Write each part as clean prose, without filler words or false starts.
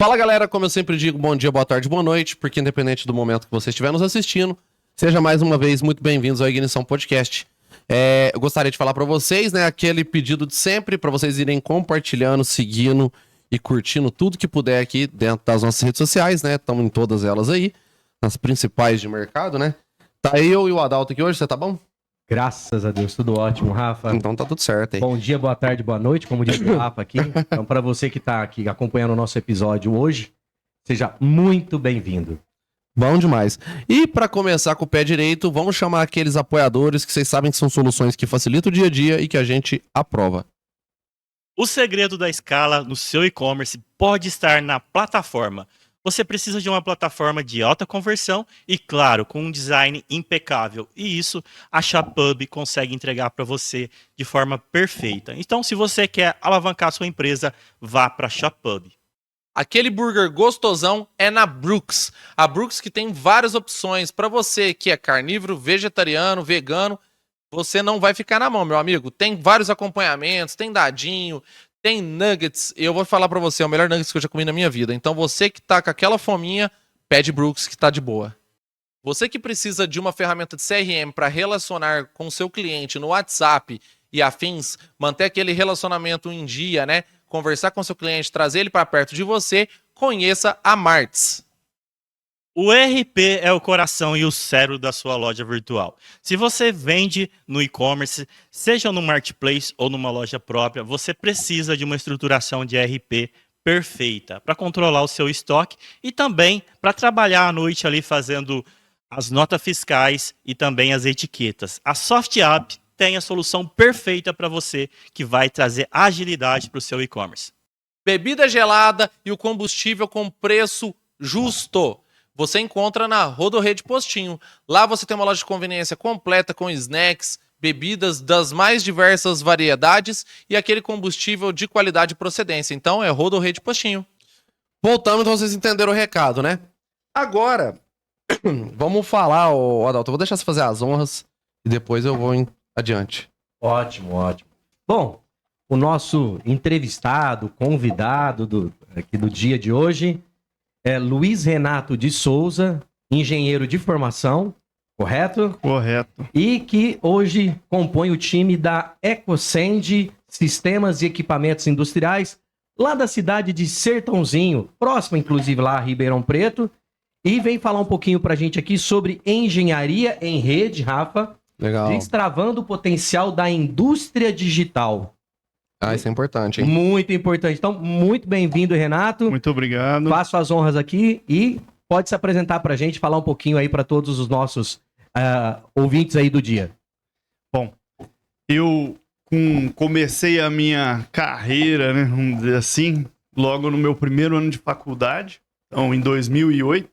Fala galera, como eu sempre digo, bom dia, boa tarde, boa noite, porque independente do momento que você estiver nos assistindo, seja mais uma vez muito bem-vindos ao Ignição Podcast. Eu gostaria de falar para vocês, né, aquele pedido de sempre, para vocês irem compartilhando, seguindo e curtindo tudo que puder aqui dentro das nossas redes sociais, né, estamos em todas elas aí, nas principais de mercado, né. Tá eu e o Adalto aqui hoje, você tá bom? Graças a Deus, tudo ótimo, Rafa. Então tá tudo certo aí. Bom dia, boa tarde, boa noite, como diz o Rafa aqui. Então, para você que tá aqui acompanhando o nosso episódio hoje, seja muito bem-vindo. Bom demais. E para começar com o pé direito, vamos chamar aqueles apoiadores que vocês sabem que são soluções que facilitam o dia a dia e que a gente aprova. O segredo da escala no seu e-commerce pode estar na plataforma. Você precisa de uma plataforma de alta conversão e, claro, com um design impecável. E isso a ShopHub consegue entregar para você de forma perfeita. Então, se você quer alavancar sua empresa, vá para a ShopHub. Aquele burger gostosão é na Brooks. A Brooks que tem várias opções para você que é carnívoro, vegetariano, vegano. Você não vai ficar na mão, meu amigo. Tem vários acompanhamentos, tem dadinho, tem nuggets. Eu vou falar para você, é o melhor nuggets que eu já comi na minha vida. Então você que tá com aquela fominha, pede Brooks que tá de boa. Você que precisa de uma ferramenta de CRM para relacionar com o seu cliente no WhatsApp e afins, manter aquele relacionamento em dia, né? Conversar com seu cliente, trazer ele para perto de você, conheça a Martz. O ERP é o coração e o cérebro da sua loja virtual. Se você vende no e-commerce, seja no marketplace ou numa loja própria, você precisa de uma estruturação de ERP perfeita para controlar o seu estoque e também para trabalhar à noite ali fazendo as notas fiscais e também as etiquetas. A SoftApp tem a solução perfeita para você que vai trazer agilidade para o seu e-commerce. Bebida gelada e o combustível com preço justo. Você encontra na Rodorrede Postinho. Lá você tem uma loja de conveniência completa com snacks, bebidas das mais diversas variedades e aquele combustível de qualidade e procedência. Então é Rodorrede Postinho. Voltamos, então vocês entenderam o recado, né? Agora, vamos falar, Adalto, eu vou deixar você fazer as honras e depois eu vou adiante. Ótimo, ótimo. Bom, o nosso entrevistado, convidado aqui do dia de hoje é Luiz Renato de Souza, engenheiro de formação, correto? Correto. E que hoje compõe o time da EcoSend Sistemas e Equipamentos Industriais, lá da cidade de Sertãozinho, próximo inclusive lá a Ribeirão Preto, e vem falar um pouquinho pra gente aqui sobre engenharia em rede, Rafa. Legal. Destravando o potencial da indústria digital. Isso é importante, hein? Muito importante. Então, muito bem-vindo, Renato. Muito obrigado. Faço as honras aqui e pode se apresentar pra gente, falar um pouquinho aí para todos os nossos ouvintes aí do dia. Bom, eu comecei a minha carreira, né, vamos dizer assim, logo no meu primeiro ano de faculdade, então em 2008,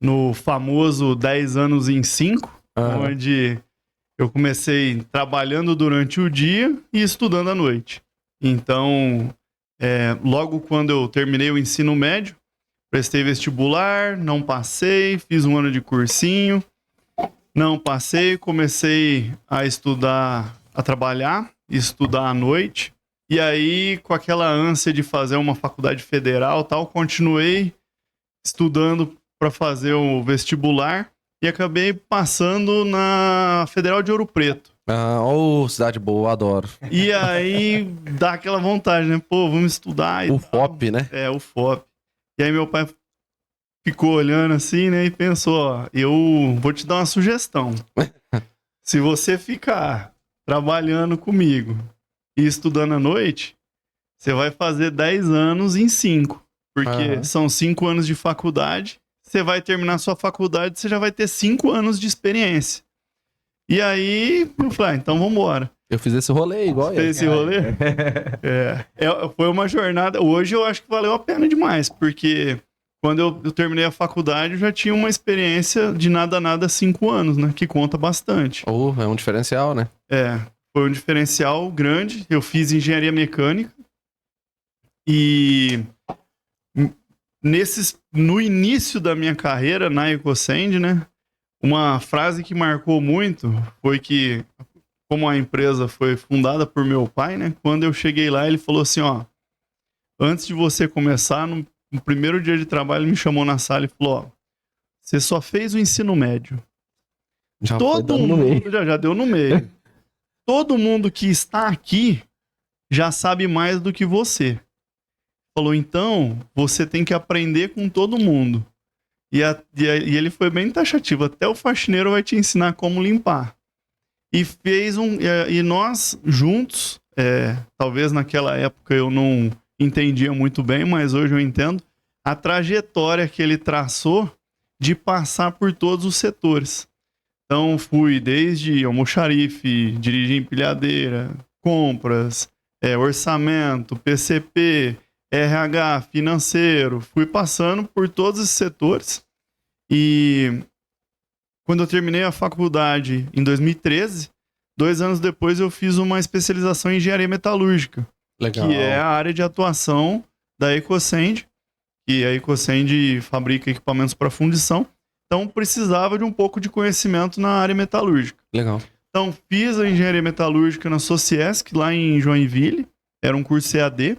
no famoso 10 anos em 5, onde eu comecei trabalhando durante o dia e estudando à noite. Então, logo quando eu terminei o ensino médio, prestei vestibular, não passei, fiz um ano de cursinho, não passei, comecei a estudar, a trabalhar, estudar à noite. E aí, com aquela ânsia de fazer uma faculdade federal e tal, continuei estudando para fazer o vestibular. E acabei passando na Federal de Ouro Preto. Cidade boa, adoro. E aí dá aquela vontade, né? Pô, vamos estudar. O FOP, né? O FOP. E aí meu pai ficou olhando assim, né? E pensou, ó, eu vou te dar uma sugestão. Se você ficar trabalhando comigo e estudando à noite, você vai fazer 10 anos em 5. Porque são 5 anos de faculdade. Você vai terminar sua faculdade, você já vai ter 5 anos de experiência. E aí, eu falei, então vamos embora. Eu fiz esse rolê igual ele. Fez esse rolê? Foi uma jornada. Hoje eu acho que valeu a pena demais, porque quando eu terminei a faculdade, eu já tinha uma experiência de nada a nada 5 anos, né? Que conta bastante. É um diferencial, né? Foi um diferencial grande. Eu fiz engenharia mecânica e no início da minha carreira na EcoSend, né? Uma frase que marcou muito foi que, como a empresa foi fundada por meu pai, né? Quando eu cheguei lá, ele falou assim, ó, antes de você começar, não no primeiro dia de trabalho, ele me chamou na sala e falou, ó, você só fez o ensino médio. Já foi Todo dando no mundo meio. já deu no meio. Todo mundo que está aqui já sabe mais do que você. Falou, então, você tem que aprender com todo mundo. E ele foi bem taxativo. Até o faxineiro vai te ensinar como limpar. E e nós, juntos, talvez naquela época eu não entendia muito bem, mas hoje eu entendo, a trajetória que ele traçou de passar por todos os setores. Então, fui desde almoxarife, dirigir empilhadeira, compras, orçamento, PCP, RH, financeiro. Fui passando por todos esses setores. E quando eu terminei a faculdade em 2013, 2 anos depois eu fiz uma especialização em engenharia metalúrgica, Legal. que é a área de atuação da Ecosend. E a Ecosend fabrica equipamentos para fundição. Então, precisava de um pouco de conhecimento na área metalúrgica. Legal. Então, fiz a engenharia metalúrgica na Sociesc, lá em Joinville. Era um curso EAD.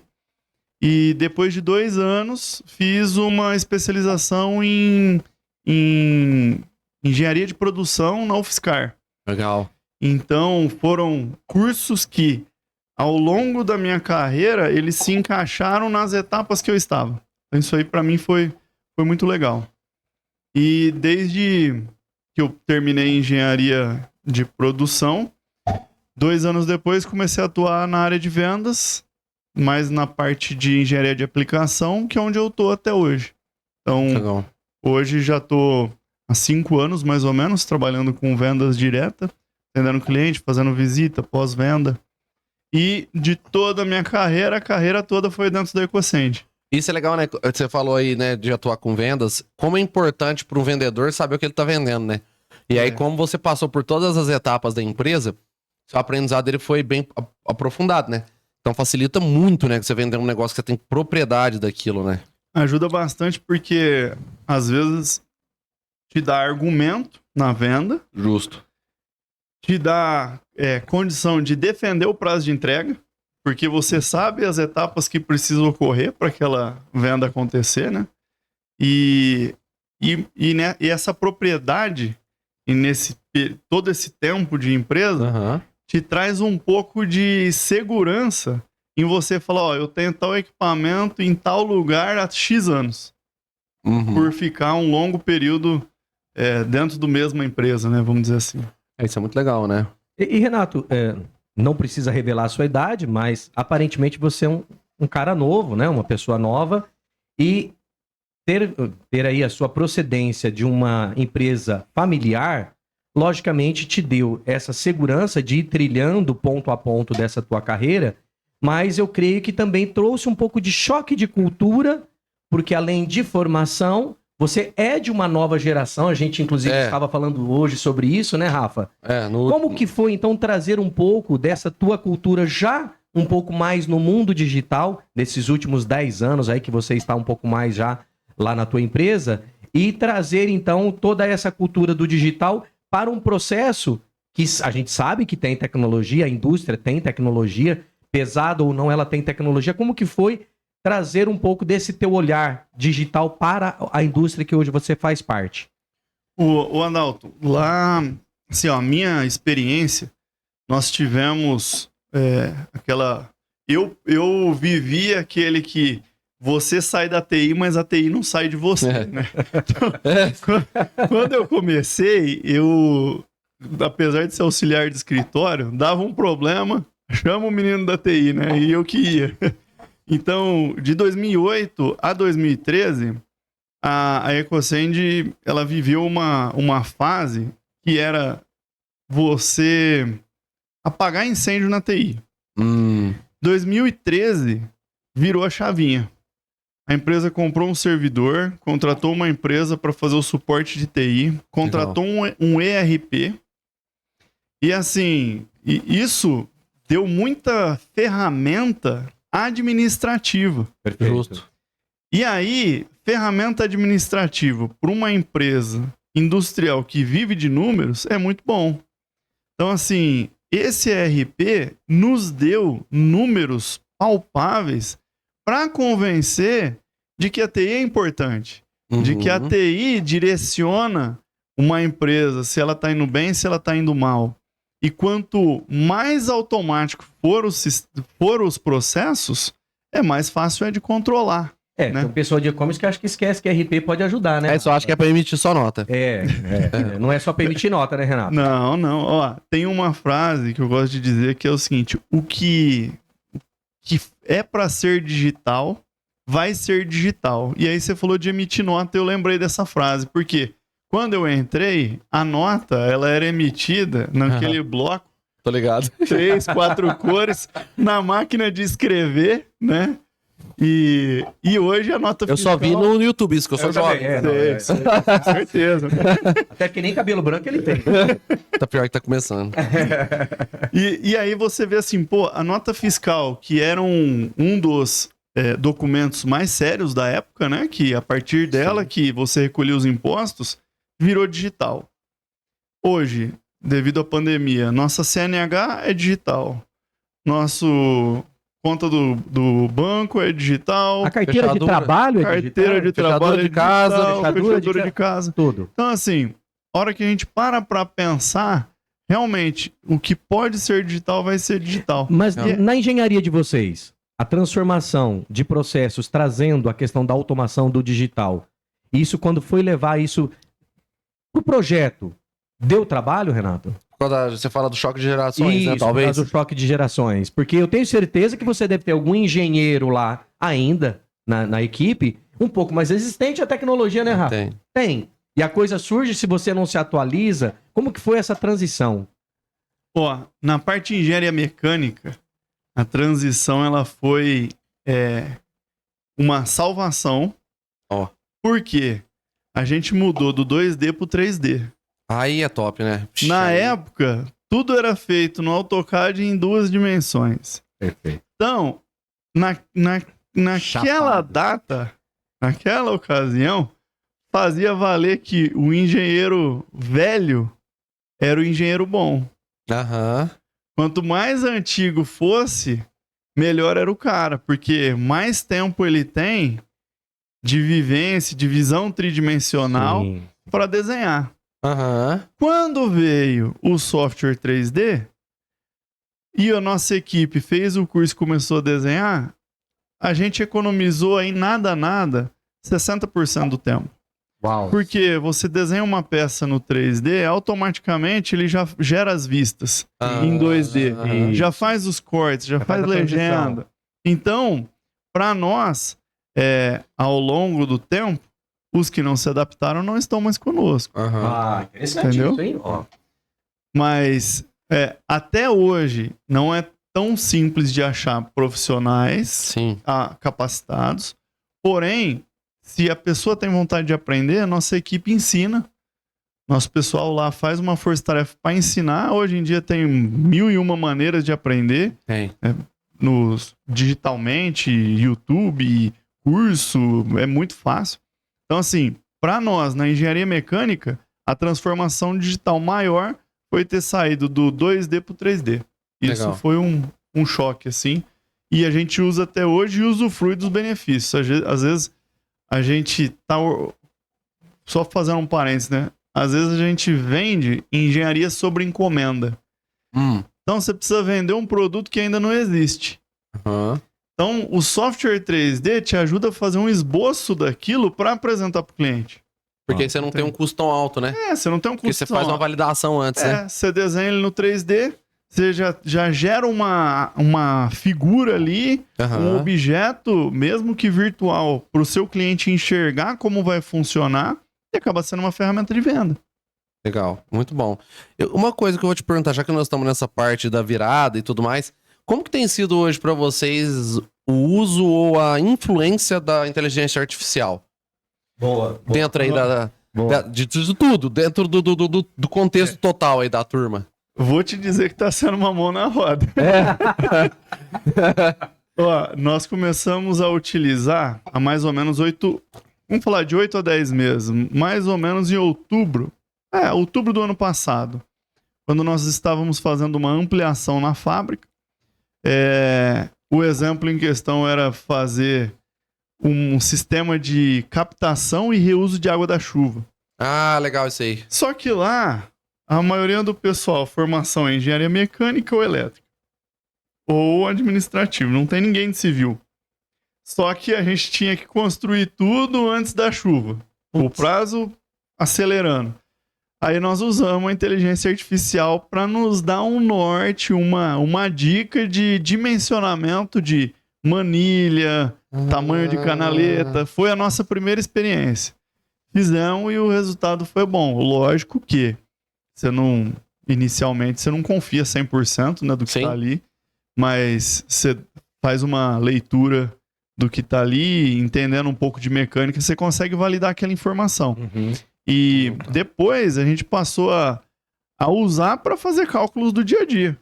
E depois de 2 anos, fiz uma especialização em engenharia de produção na UFSCar. Legal. Então, foram cursos que, ao longo da minha carreira, eles se encaixaram nas etapas que eu estava. Então, isso aí, para mim, foi muito legal. E desde que eu terminei engenharia de produção, 2 anos depois comecei a atuar na área de vendas, mais na parte de engenharia de aplicação, que é onde eu tô até hoje. Então, Legal. hoje já tô há 5 anos, mais ou menos, trabalhando com vendas direta, atendendo cliente, fazendo visita, pós-venda. E de toda a minha carreira, a carreira toda foi dentro da Ecosend. Isso é legal, né? Você falou aí, né, de atuar com vendas. Como é importante para um vendedor saber o que ele tá vendendo, né? E aí, como você passou por todas as etapas da empresa, seu aprendizado dele foi bem aprofundado, né? Então facilita muito, né, que você vender um negócio que você tem propriedade daquilo, né? Ajuda bastante porque, às vezes, te dá argumento na venda, Justo. te dá condição de defender o prazo de entrega, porque você sabe as etapas que precisam ocorrer para aquela venda acontecer, né? E essa propriedade, e todo esse tempo de empresa, Aham. te traz um pouco de segurança em você falar, ó, eu tenho tal equipamento em tal lugar há X anos, Uhum. por ficar um longo período dentro do mesma empresa, né? Vamos dizer assim. Isso é muito legal, né? E, Renato, não precisa revelar a sua idade, mas aparentemente você é um cara novo, né? Uma pessoa nova. E ter aí a sua procedência de uma empresa familiar, logicamente te deu essa segurança de ir trilhando ponto a ponto dessa tua carreira, mas eu creio que também trouxe um pouco de choque de cultura, porque além de formação, você é de uma nova geração, a gente inclusive estava falando hoje sobre isso, né, Rafa? Como que foi, então, trazer um pouco dessa tua cultura já um pouco mais no mundo digital, nesses últimos 10 anos aí que você está um pouco mais já lá na tua empresa, e trazer, então, toda essa cultura do digital para um processo que a gente sabe que tem tecnologia, a indústria tem tecnologia, pesado ou não, ela tem tecnologia. Como que foi trazer um pouco desse teu olhar digital para a indústria que hoje você faz parte? O Adalto, lá, assim, ó, a minha experiência, nós tivemos aquela... Eu vivi aquele que você sai da TI, mas a TI não sai de você, né? Então, quando eu comecei, apesar de ser auxiliar de escritório, dava um problema, chama o menino da TI, né? E eu que ia. Então, de 2008 a 2013, a Ecosend, ela viveu uma fase que era você apagar incêndio na TI. 2013 virou a chavinha. A empresa comprou um servidor, contratou uma empresa para fazer o suporte de TI, contratou um ERP. E assim, isso deu muita ferramenta administrativa. Perfeito. Justo. E aí, ferramenta administrativa para uma empresa industrial que vive de números é muito bom. Então, assim, esse ERP nos deu números palpáveis para convencer de que a TI é importante, de que a TI direciona uma empresa, se ela está indo bem, se ela está indo mal. E quanto mais automático for os processos, é mais fácil de controlar. Né? Tem pessoa de e-commerce que acha que esquece que RP pode ajudar, né? Só acho que é pra emitir só nota. Não é só pra emitir nota, né, Renato? Não. Ó, tem uma frase que eu gosto de dizer que é o seguinte: o que é para ser digital, vai ser digital. E aí você falou de emitir nota, eu lembrei dessa frase, porque quando eu entrei, a nota, ela era emitida naquele bloco, Tô ligado. 3, 4 cores, na máquina de escrever, né? E hoje a nota Eu fiscal... só vi no YouTube isso, que eu sou jovem. Sei, com certeza. Até que nem cabelo branco ele tem. Tá pior que tá começando. E aí você vê assim, pô, a nota fiscal, que era um dos documentos mais sérios da época, né? Que a partir dela que você recolhia os impostos, virou digital. Hoje, devido à pandemia, nossa CNH é digital. Nosso conta do banco é digital. A carteira de Fechadura. trabalho é digital. Carteira de trabalho de casa, fechadura de casa. Tudo. Então, assim, a hora que a gente para pensar, realmente, o que pode ser digital vai ser digital. Mas na engenharia de vocês, a transformação de processos trazendo a questão da automação do digital, isso quando foi levar isso pro projeto, deu trabalho, Renato? Quando você fala do choque de gerações, Isso, né? Talvez. por causa do choque de gerações. Porque eu tenho certeza que você deve ter algum engenheiro lá ainda na equipe, um pouco mais resistente à tecnologia, né, Rafa? Tem. E a coisa surge se você não se atualiza. Como que foi essa transição? Ó, na parte de engenharia mecânica, a transição ela foi uma salvação. Ó. Por quê? A gente mudou do 2D pro 3D. Aí é top, né? Na época, tudo era feito no AutoCAD em 2 dimensões. Perfeito. Então, naquela Chapado. data, naquela ocasião, fazia valer que o engenheiro velho era o engenheiro bom. Aham. Quanto mais antigo fosse, melhor era o cara, porque mais tempo ele tem de vivência, de visão tridimensional Sim. para desenhar. Aham. Quando veio o software 3D e a nossa equipe fez o curso e começou a desenhar, a gente economizou aí nada 60% do tempo. Uau. Porque você desenha uma peça no 3D, automaticamente ele já gera as vistas em 2D. aham. Já faz os cortes, já faz faz a transição. legenda. Então, para nós, ao longo do tempo, os que não se adaptaram não estão mais conosco. Aham. Interessante Entendeu? isso, hein? Ó. Mas até hoje não é tão simples de achar profissionais Sim. capacitados. Porém, se a pessoa tem vontade de aprender, a nossa equipe ensina. Nosso pessoal lá faz uma força-tarefa para ensinar. Hoje em dia tem 1001 maneiras de aprender. Tem. Digitalmente, YouTube, curso, é muito fácil. Então, assim, para nós, na engenharia mecânica, a transformação digital maior foi ter saído do 2D para o 3D. Isso Legal. foi um choque, assim. E a gente usa até hoje e usufrui dos benefícios. Às vezes, a gente tá... Só fazendo um parênteses, né? Às vezes a gente vende engenharia sobre encomenda. Então, você precisa vender um produto que ainda não existe. Aham. Então, o software 3D te ajuda a fazer um esboço daquilo para apresentar para o cliente. Porque aí você não tem um custo tão alto, né? Você não tem um custo. Porque você faz uma validação antes, né? Você desenha ele no 3D, você já gera uma figura ali, Aham. um objeto, mesmo que virtual, para o seu cliente enxergar como vai funcionar, e acaba sendo uma ferramenta de venda. Legal, muito bom. Uma coisa que eu vou te perguntar, já que nós estamos nessa parte da virada e tudo mais, como que tem sido hoje para vocês o uso ou a influência da inteligência artificial? Boa. Dentro aí de tudo, dentro do contexto total aí da turma. Vou te dizer que tá sendo uma mão na roda. Ó, nós começamos a utilizar há mais ou menos 8 a 10 meses, mais ou menos em outubro do ano passado, quando nós estávamos fazendo uma ampliação na fábrica. O exemplo em questão era fazer um sistema de captação e reuso de água da chuva. Ah, legal isso aí. Só que lá, a maioria do pessoal, formação é engenharia mecânica ou elétrica. Ou administrativo, não tem ninguém de civil. Só que a gente tinha que construir tudo antes da chuva. O prazo acelerando. Aí nós usamos a inteligência artificial para nos dar um norte, uma dica de dimensionamento de manilha, tamanho de canaleta. Foi a nossa primeira experiência. Fizemos e o resultado foi bom. Lógico que inicialmente você não confia 100%, né, do que Sim. está ali, mas você faz uma leitura do que está ali, entendendo um pouco de mecânica, você consegue validar aquela informação. E depois a gente passou a usar para fazer cálculos do dia a dia.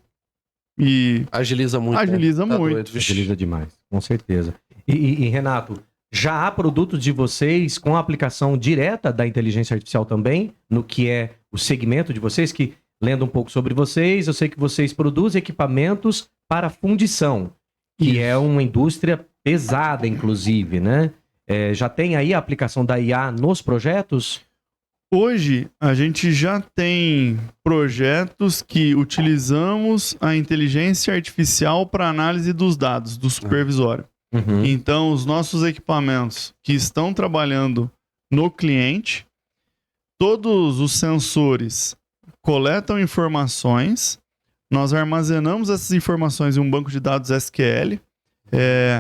E Agiliza muito. agiliza né? Tá muito. doido, vixe. Agiliza demais, com certeza. E, Renato, já há produtos de vocês com aplicação direta da inteligência artificial também, no que é o segmento de vocês, que, lendo um pouco sobre vocês, eu sei que vocês produzem equipamentos para fundição, que Isso. é uma indústria pesada, inclusive, né? Já tem aí a aplicação da IA nos projetos? Hoje, a gente já tem projetos que utilizamos a inteligência artificial para análise dos dados do supervisório. Então, os nossos equipamentos que estão trabalhando no cliente, todos os sensores coletam informações, nós armazenamos essas informações em um banco de dados SQL,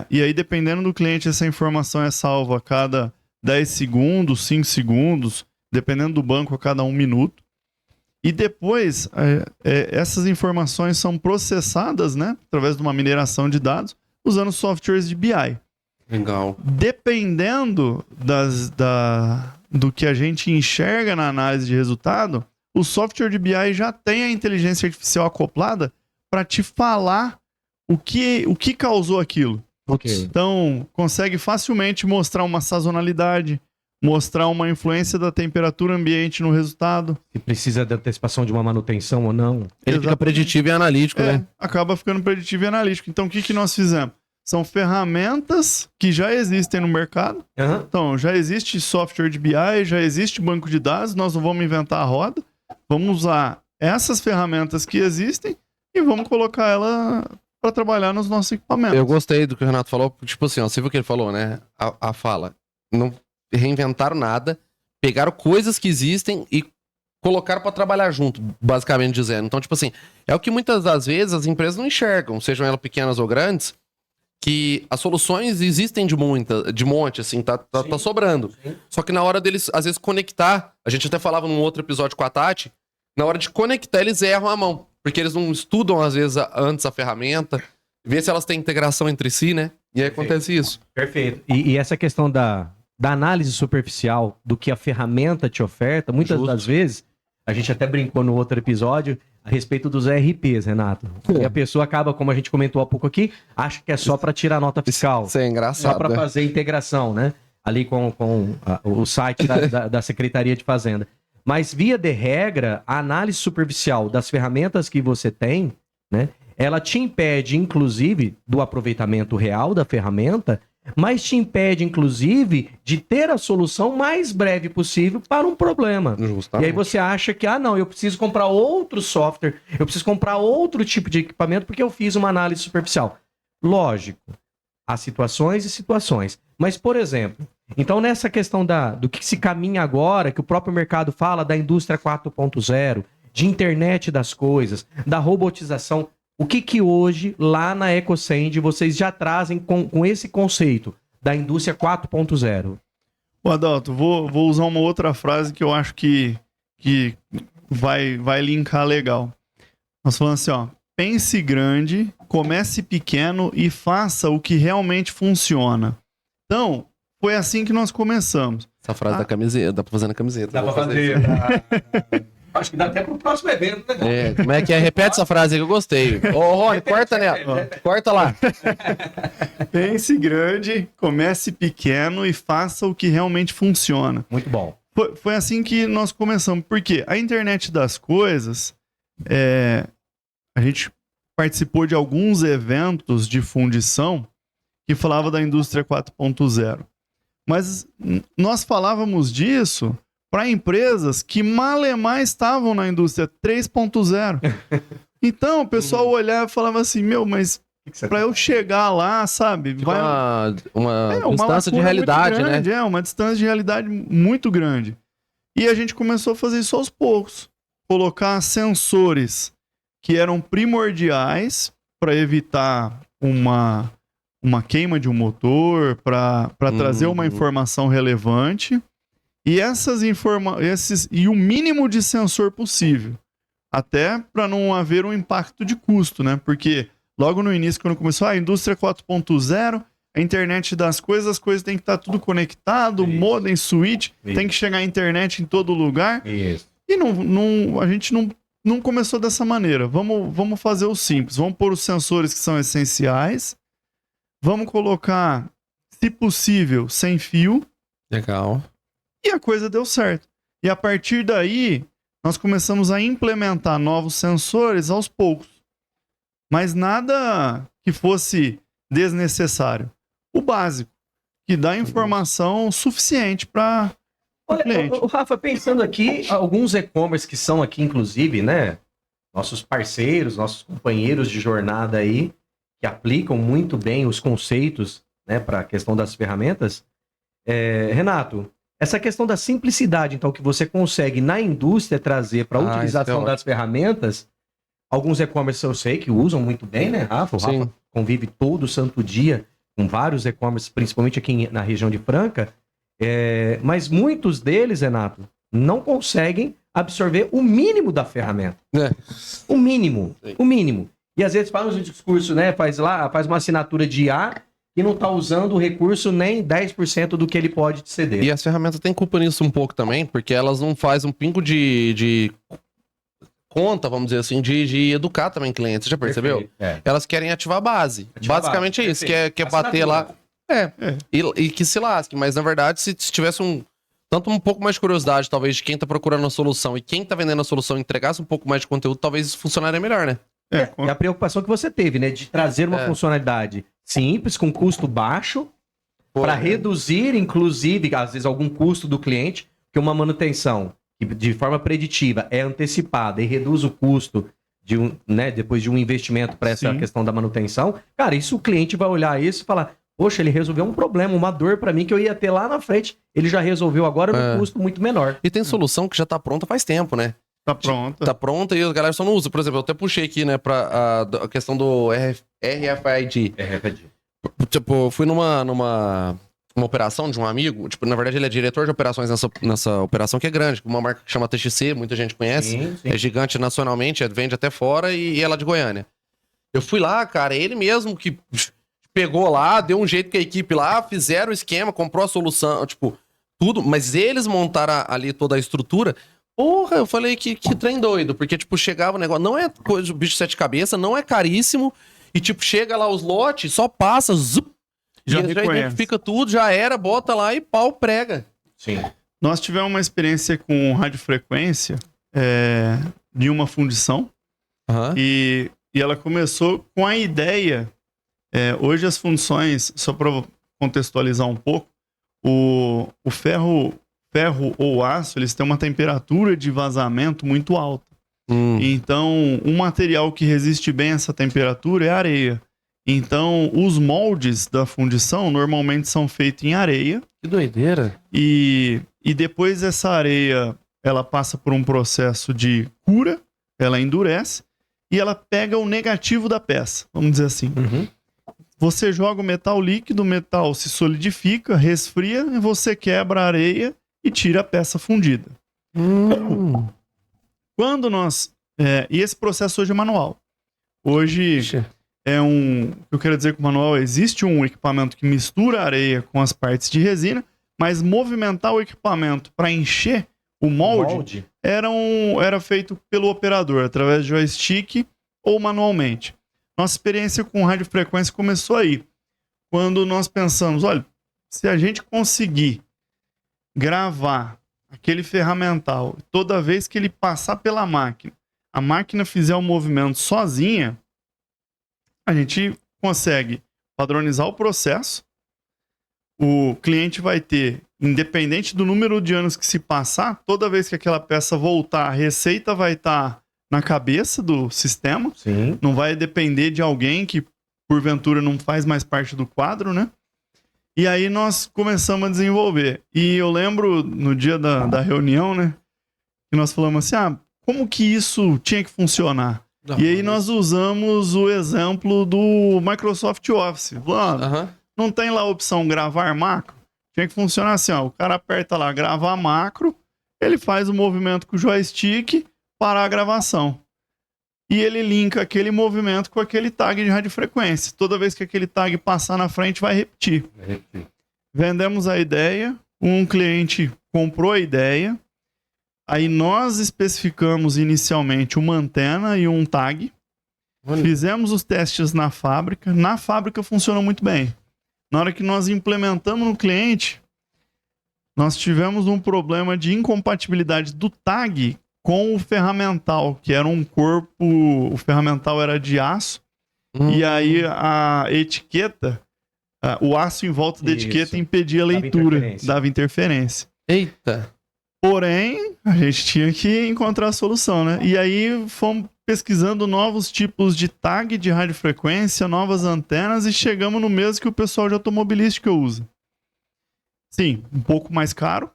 e aí, dependendo do cliente, essa informação é salva a cada 10 segundos, 5 segundos, dependendo do banco, a cada 1 minuto. E depois, essas informações são processadas, né, através de uma mineração de dados, usando softwares de BI. Legal. Dependendo do que a gente enxerga na análise de resultado, o software de BI já tem a inteligência artificial acoplada para te falar o que causou aquilo. Ok. Então, consegue facilmente mostrar uma sazonalidade, mostrar uma influência da temperatura ambiente no resultado. Se precisa de antecipação de uma manutenção ou não. Ele fica preditivo e analítico, né? Acaba ficando preditivo e analítico. Então, o que nós fizemos? São ferramentas que já existem no mercado. Então, já existe software de BI, já existe banco de dados, nós não vamos inventar a roda. Vamos usar essas ferramentas que existem e vamos colocar ela para trabalhar nos nossos equipamentos. Eu gostei do que o Renato falou. Tipo assim, ó, você viu o que ele falou, né? A fala. Não reinventaram nada, pegaram coisas que existem e colocaram para trabalhar junto, basicamente dizendo. Então, tipo assim, é o que muitas das vezes as empresas não enxergam, sejam elas pequenas ou grandes, que as soluções existem de monte, assim, tá sobrando. Sim. Só que na hora deles, às vezes, conectar, a gente até falava num outro episódio com a Tati, na hora de conectar, eles erram a mão, porque eles não estudam, às vezes, antes a ferramenta, ver se elas têm integração entre si, né? E aí acontece isso. Perfeito. E essa questão da análise superficial do que a ferramenta te oferta, muitas Justo. das vezes, a gente até brincou no outro episódio a respeito dos ERPs, Renato. E a pessoa acaba, como a gente comentou há pouco aqui, acha que é só para tirar nota fiscal. Isso é Só engraçado, para né? fazer integração, né? Ali com o site da Secretaria de Fazenda. Mas, via de regra, a análise superficial das ferramentas que você tem, né? Ela te impede, inclusive, do aproveitamento real da ferramenta, mas te impede, inclusive, de ter a solução mais breve possível para um problema. E Justamente. aí você acha que, não, eu preciso comprar outro software, eu preciso comprar outro tipo de equipamento porque eu fiz uma análise superficial. Lógico, há situações e situações. Mas, por exemplo, então nessa questão do que se caminha agora, que o próprio mercado fala da indústria 4.0, de internet das coisas, da robotização, o que hoje, lá na EcoSend, vocês já trazem com esse conceito da indústria 4.0? Ô, Adalto, vou usar uma outra frase que eu acho que vai linkar legal. Nós falamos assim, ó, pense grande, comece pequeno e faça o que realmente funciona. Então, foi assim que nós começamos. Essa frase da camiseta, dá pra fazer na camiseta. Dá Vou pra fazer fazer. Acho que dá até pro próximo evento, né? Como é que é? Repete essa frase aí que eu gostei. Ô, Rony, corta nela. Corta lá. Pense grande, comece pequeno e faça o que realmente funciona. Muito bom. Foi assim que nós começamos. Porque a internet das coisas, a gente participou de alguns eventos de fundição que falava da indústria 4.0. Mas nós falávamos disso para empresas que malemar estavam na indústria 3.0. Então, o pessoal olhava e falava assim, mas para eu chegar lá, sabe? Tipo uma distância de lacuna realidade, muito grande, né? uma distância de realidade muito grande. E a gente começou a fazer isso aos poucos. Colocar sensores que eram primordiais para evitar uma queima de um motor, para trazer uma informação relevante. E e o mínimo de sensor possível. Até para não haver um impacto de custo, né? Porque logo no início, quando começou a indústria 4.0, a internet das coisas, as coisas têm que estar tudo conectado, Isso. modem, switch, Isso. tem que chegar a internet em todo lugar. Isso. E a gente não começou dessa maneira. Vamos fazer o simples. Vamos pôr os sensores que são essenciais. Vamos colocar, se possível, sem fio. Legal. E a coisa deu certo. E a partir daí, nós começamos a implementar novos sensores aos poucos. Mas nada que fosse desnecessário. O básico, que dá informação suficiente para o cliente. Olha, Rafa, pensando aqui, alguns e-commerce que são aqui, inclusive, né? Nossos parceiros, nossos companheiros de jornada aí, que aplicam muito bem os conceitos, né, para a questão das ferramentas. Renato, essa questão da simplicidade, então, que você consegue na indústria trazer para a utilização das ferramentas, alguns e-commerce eu sei que usam muito bem, né, Rafa? O Rafa Sim. convive todo santo dia com vários e-commerce, principalmente aqui na região de Franca, mas muitos deles, Renato, não conseguem absorver o mínimo da ferramenta. O mínimo, Sim. o mínimo. E às vezes faz um discurso, né, faz uma assinatura de IA e não está usando o recurso nem 10% do que ele pode te ceder. E as ferramentas têm culpa nisso um pouco também, porque elas não fazem um pingo de conta, vamos dizer assim, de educar também clientes. Você já percebeu? Perfeito. Elas querem ativar a base. Ativar a Basicamente base, é isso, perfeito. quer bater lá. Assinatura. E que se lasque. Mas na verdade, se tivesse um pouco mais de curiosidade, talvez, de quem tá procurando a solução e quem tá vendendo a solução entregasse um pouco mais de conteúdo, talvez isso funcionaria melhor, né? É a preocupação que você teve, né? De trazer uma funcionalidade simples, com custo baixo, para reduzir, inclusive, às vezes, algum custo do cliente, que uma manutenção que de forma preditiva é antecipada e reduz o custo depois de um investimento para essa Sim. questão da manutenção. Cara, isso o cliente vai olhar isso e falar: poxa, ele resolveu um problema, uma dor para mim que eu ia ter lá na frente, ele já resolveu agora num custo muito menor. E tem solução que já tá pronta faz tempo, né? Tá pronto. Tá pronta e a galera só não usa. Por exemplo, eu até puxei aqui, né, pra a questão do RFID. Tipo, eu fui numa operação de um amigo, tipo, na verdade ele é diretor de operações nessa operação que é grande, uma marca que chama TXC, muita gente conhece, Sim. é gigante nacionalmente, vende até fora e é lá de Goiânia. Eu fui lá, cara, ele mesmo que pegou lá, deu um jeito com a equipe lá, fizeram o esquema, comprou a solução, tipo, tudo, mas eles montaram ali toda a estrutura. Porra, eu falei que trem doido, porque, tipo, chegava o negócio, não é coisa de bicho de sete cabeças, não é caríssimo, e, tipo, chega lá os lotes, só passa, zup, Já já reconhece. identifica tudo, já era, bota lá e pau, prega. Sim. Nós tivemos uma experiência com radiofrequência de uma fundição e ela começou com a ideia. Hoje as fundições, só para contextualizar um pouco, o ferro ou aço, eles têm uma temperatura de vazamento muito alta. Então, um material que resiste bem a essa temperatura é a areia. Então, os moldes da fundição normalmente são feitos em areia. Que doideira. E depois essa areia, ela passa por um processo de cura, ela endurece e ela pega o negativo da peça, vamos dizer assim. Você joga o metal líquido, o metal se solidifica, resfria e você quebra a areia e tira a peça fundida. Quando nós... e esse processo hoje é manual. Hoje eu quero dizer que o manual existe um equipamento que mistura a areia com as partes de resina, mas movimentar o equipamento para encher o molde era feito pelo operador, através de joystick ou manualmente. Nossa experiência com radiofrequência começou aí. Quando nós pensamos, olha, se a gente conseguir gravar aquele ferramental, toda vez que ele passar pela máquina, a máquina fizer o movimento sozinha, a gente consegue padronizar o processo. O cliente vai ter, independente do número de anos que se passar, toda vez que aquela peça voltar, a receita vai estar na cabeça do sistema. Sim. Não vai depender de alguém que, porventura, não faz mais parte do quadro, né? E aí nós começamos a desenvolver. E eu lembro, no dia da reunião, né? Que nós falamos assim, como que isso tinha que funcionar? E aí nós usamos o exemplo do Microsoft Office. Aham. Não tem lá a opção gravar macro? Tinha que funcionar assim, ó. O cara aperta lá, gravar macro, ele faz o movimento com o joystick para a gravação. E ele linka aquele movimento com aquele tag de radiofrequência. Toda vez que aquele tag passar na frente, vai repetir. Vendemos a ideia, um cliente comprou a ideia, aí nós especificamos inicialmente uma antena e um tag, fizemos os testes na fábrica funcionou muito bem. Na hora que nós implementamos no cliente, nós tivemos um problema de incompatibilidade do tag com o ferramental, que era um corpo, o ferramental era de aço, e aí a etiqueta, o aço em volta da etiqueta impedia a leitura, dava interferência. Eita. Porém, a gente tinha que encontrar a solução, né? E aí fomos pesquisando novos tipos de tag de radiofrequência, novas antenas, e chegamos no mesmo que o pessoal de automobilística usa. Sim, um pouco mais caro,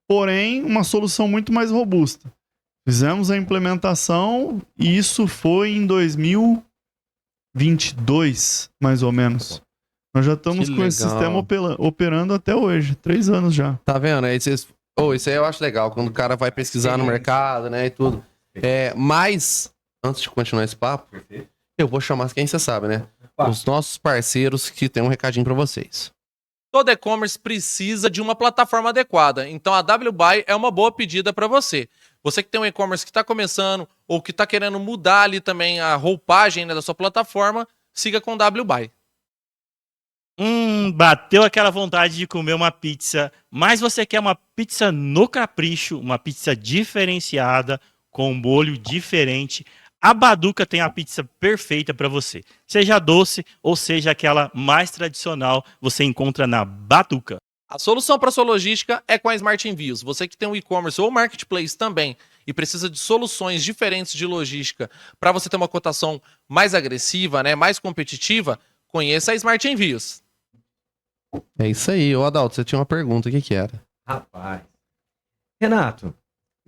porém uma solução muito mais robusta. Fizemos a implementação e isso foi em 2022, mais ou menos. Nós já estamos com esse sistema operando até hoje, 3 anos já. Tá vendo? Isso aí eu acho legal, quando o cara vai pesquisar no mercado, né, e tudo. Mas, antes de continuar esse papo, eu vou chamar quem você sabe, né? Os nossos parceiros que tem um recadinho pra vocês. Todo e-commerce precisa de uma plataforma adequada, então a WBuy é uma boa pedida para você. Você que tem um e-commerce que está começando ou que está querendo mudar ali também a roupagem, né, da sua plataforma, siga com WBuy. Bateu aquela vontade de comer uma pizza, mas você quer uma pizza no capricho, uma pizza diferenciada, com um molho diferente. A Baduca tem a pizza perfeita para você. Seja doce ou seja aquela mais tradicional, você encontra na Baduca. A solução para sua logística é com a Smart Envios. Você que tem um e-commerce ou marketplace também e precisa de soluções diferentes de logística para você ter uma cotação mais agressiva, né, mais competitiva, conheça a Smart Envios. É isso aí. Ô Adalto, você tinha uma pergunta, o que era? Rapaz. Renato,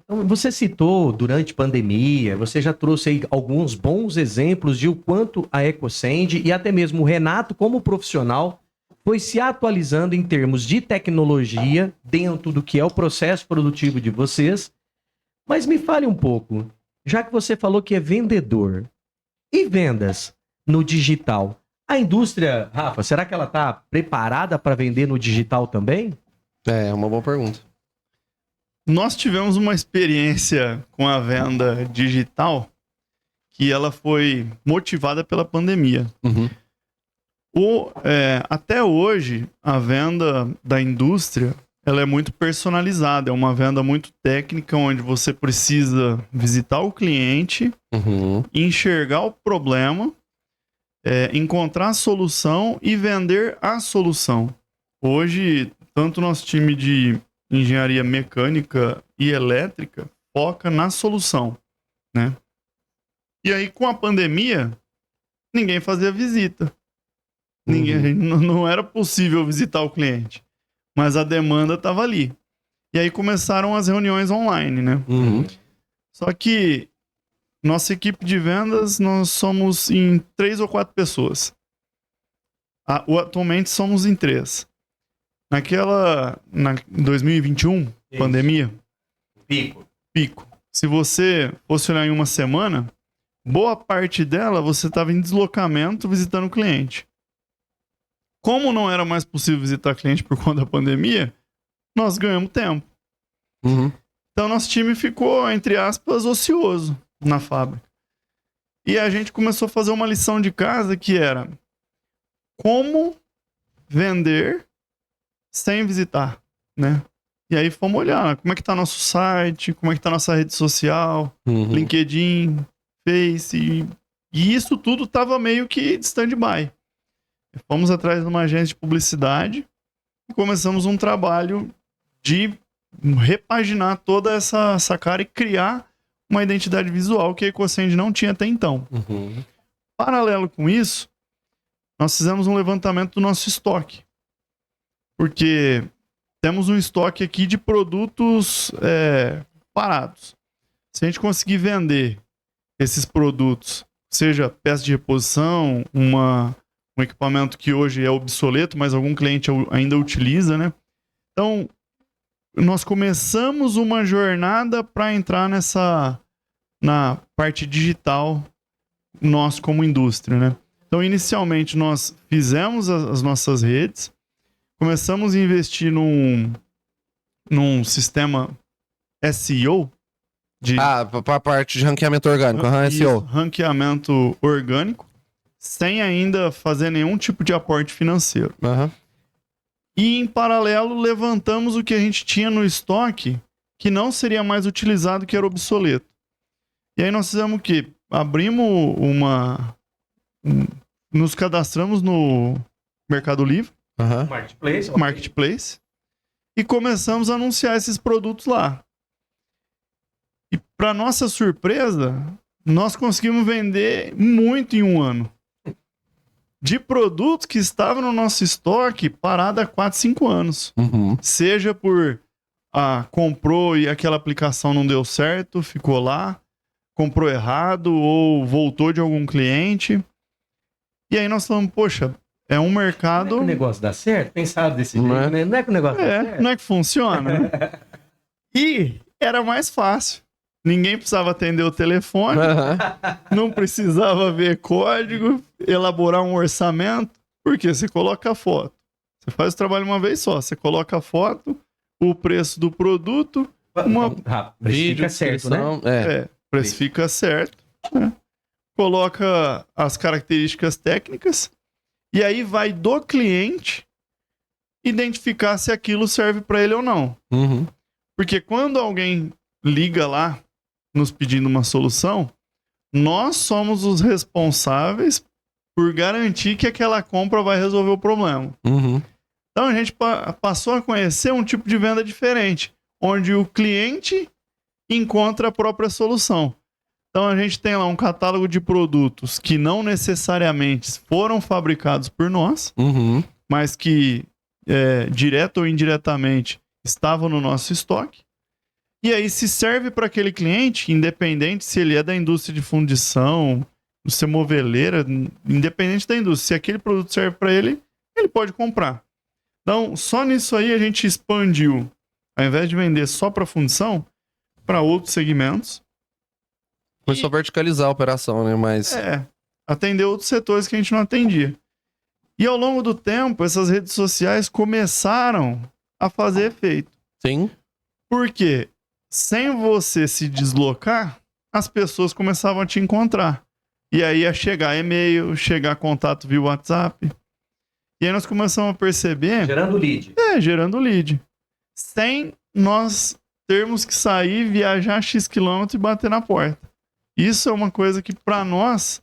então você citou durante a pandemia, você já trouxe aí alguns bons exemplos de o quanto a EcoSend e até mesmo o Renato como profissional foi se atualizando em termos de tecnologia dentro do que é o processo produtivo de vocês. Mas me fale um pouco, já que você falou que é vendedor e vendas no digital, a indústria, Rafa, será que ela está preparada para vender no digital também? É uma boa pergunta. Nós tivemos uma experiência com a venda digital que ela foi motivada pela pandemia. Uhum. Até hoje, a venda da indústria ela é muito personalizada, é uma venda muito técnica, onde você precisa visitar o cliente, enxergar o problema, encontrar a solução e vender a solução. Hoje, tanto nosso time de engenharia mecânica e elétrica foca na solução, né? E aí, com a pandemia, ninguém fazia visita. Não era possível visitar o cliente. Mas a demanda estava ali. E aí começaram as reuniões online, né? Só que nossa equipe de vendas, nós somos em 3 ou 4 pessoas. Atualmente somos em 3. Em 2021, isso. Pandemia. Pico. Se você fosse olhar em uma semana, boa parte dela você estava em deslocamento visitando o cliente. Como não era mais possível visitar cliente por conta da pandemia, nós ganhamos tempo. Então, nosso time ficou, entre aspas, ocioso na fábrica. E a gente começou a fazer uma lição de casa que era como vender sem visitar, né? E aí fomos olhar como é que tá nosso site, como é que tá nossa rede social, LinkedIn, Face, e isso tudo tava meio que de stand-by. Fomos atrás de uma agência de publicidade e começamos um trabalho de repaginar toda essa cara e criar uma identidade visual que a EcoSend não tinha até então. Uhum. Paralelo com isso, nós fizemos um levantamento do nosso estoque. Porque temos um estoque aqui de produtos parados. Se a gente conseguir vender esses produtos, seja peça de reposição, um equipamento que hoje é obsoleto, mas algum cliente ainda utiliza, né? Então, nós começamos uma jornada para entrar na parte digital, nós como indústria, né? Então, inicialmente, nós fizemos as nossas redes, começamos a investir num sistema SEO. Para a parte de ranqueamento orgânico, Isso, SEO. ranqueamento orgânico, sem ainda fazer nenhum tipo de aporte financeiro. Uhum. E, em paralelo, levantamos o que a gente tinha no estoque que não seria mais utilizado, que era obsoleto. E aí nós fizemos o quê? Abrimos nos cadastramos no Mercado Livre, Marketplace. Marketplace, e começamos a anunciar esses produtos lá. E, para nossa surpresa, nós conseguimos vender muito em um ano. De produtos que estavam no nosso estoque parado há 4, 5 anos. Uhum. Seja por comprou e aquela aplicação não deu certo, ficou lá, comprou errado ou voltou de algum cliente. E aí nós falamos, poxa, é um mercado... Não é que o negócio dá certo? Pensado desse jeito, Não é? né? Não é que o negócio dá certo? Não é que funciona, né? E era mais fácil. Ninguém precisava atender o telefone, Uhum. não precisava ver código, elaborar um orçamento, porque você coloca a foto. Você faz o trabalho uma vez só, você coloca a foto, o preço do produto, Vídeo certo, né? descrição, o preço fica certo, né? Coloca as características técnicas, e aí vai do cliente identificar se aquilo serve para ele ou não. Uhum. Porque quando alguém liga lá nos pedindo uma solução, nós somos os responsáveis por garantir que aquela compra vai resolver o problema. Uhum. Então a gente passou a conhecer um tipo de venda diferente, onde o cliente encontra a própria solução. Então a gente tem lá um catálogo de produtos que não necessariamente foram fabricados por nós, Uhum. mas que, direto ou indiretamente, estavam no nosso estoque. E aí, se serve para aquele cliente, independente se ele é da indústria de fundição, se é moveleira, independente da indústria, se aquele produto serve para ele, ele pode comprar. Então, só nisso aí a gente expandiu, ao invés de vender só para fundição, para outros segmentos. Começou a verticalizar a operação, né? Mas. Atender outros setores que a gente não atendia. E ao longo do tempo, essas redes sociais começaram a fazer efeito. Sim. Por quê? Sem você se deslocar, as pessoas começavam a te encontrar. E aí ia chegar e-mail, chegar contato via WhatsApp. E aí nós começamos a perceber... Gerando lead. Gerando lead. Sem nós termos que sair, viajar X quilômetros e bater na porta. Isso é uma coisa que para nós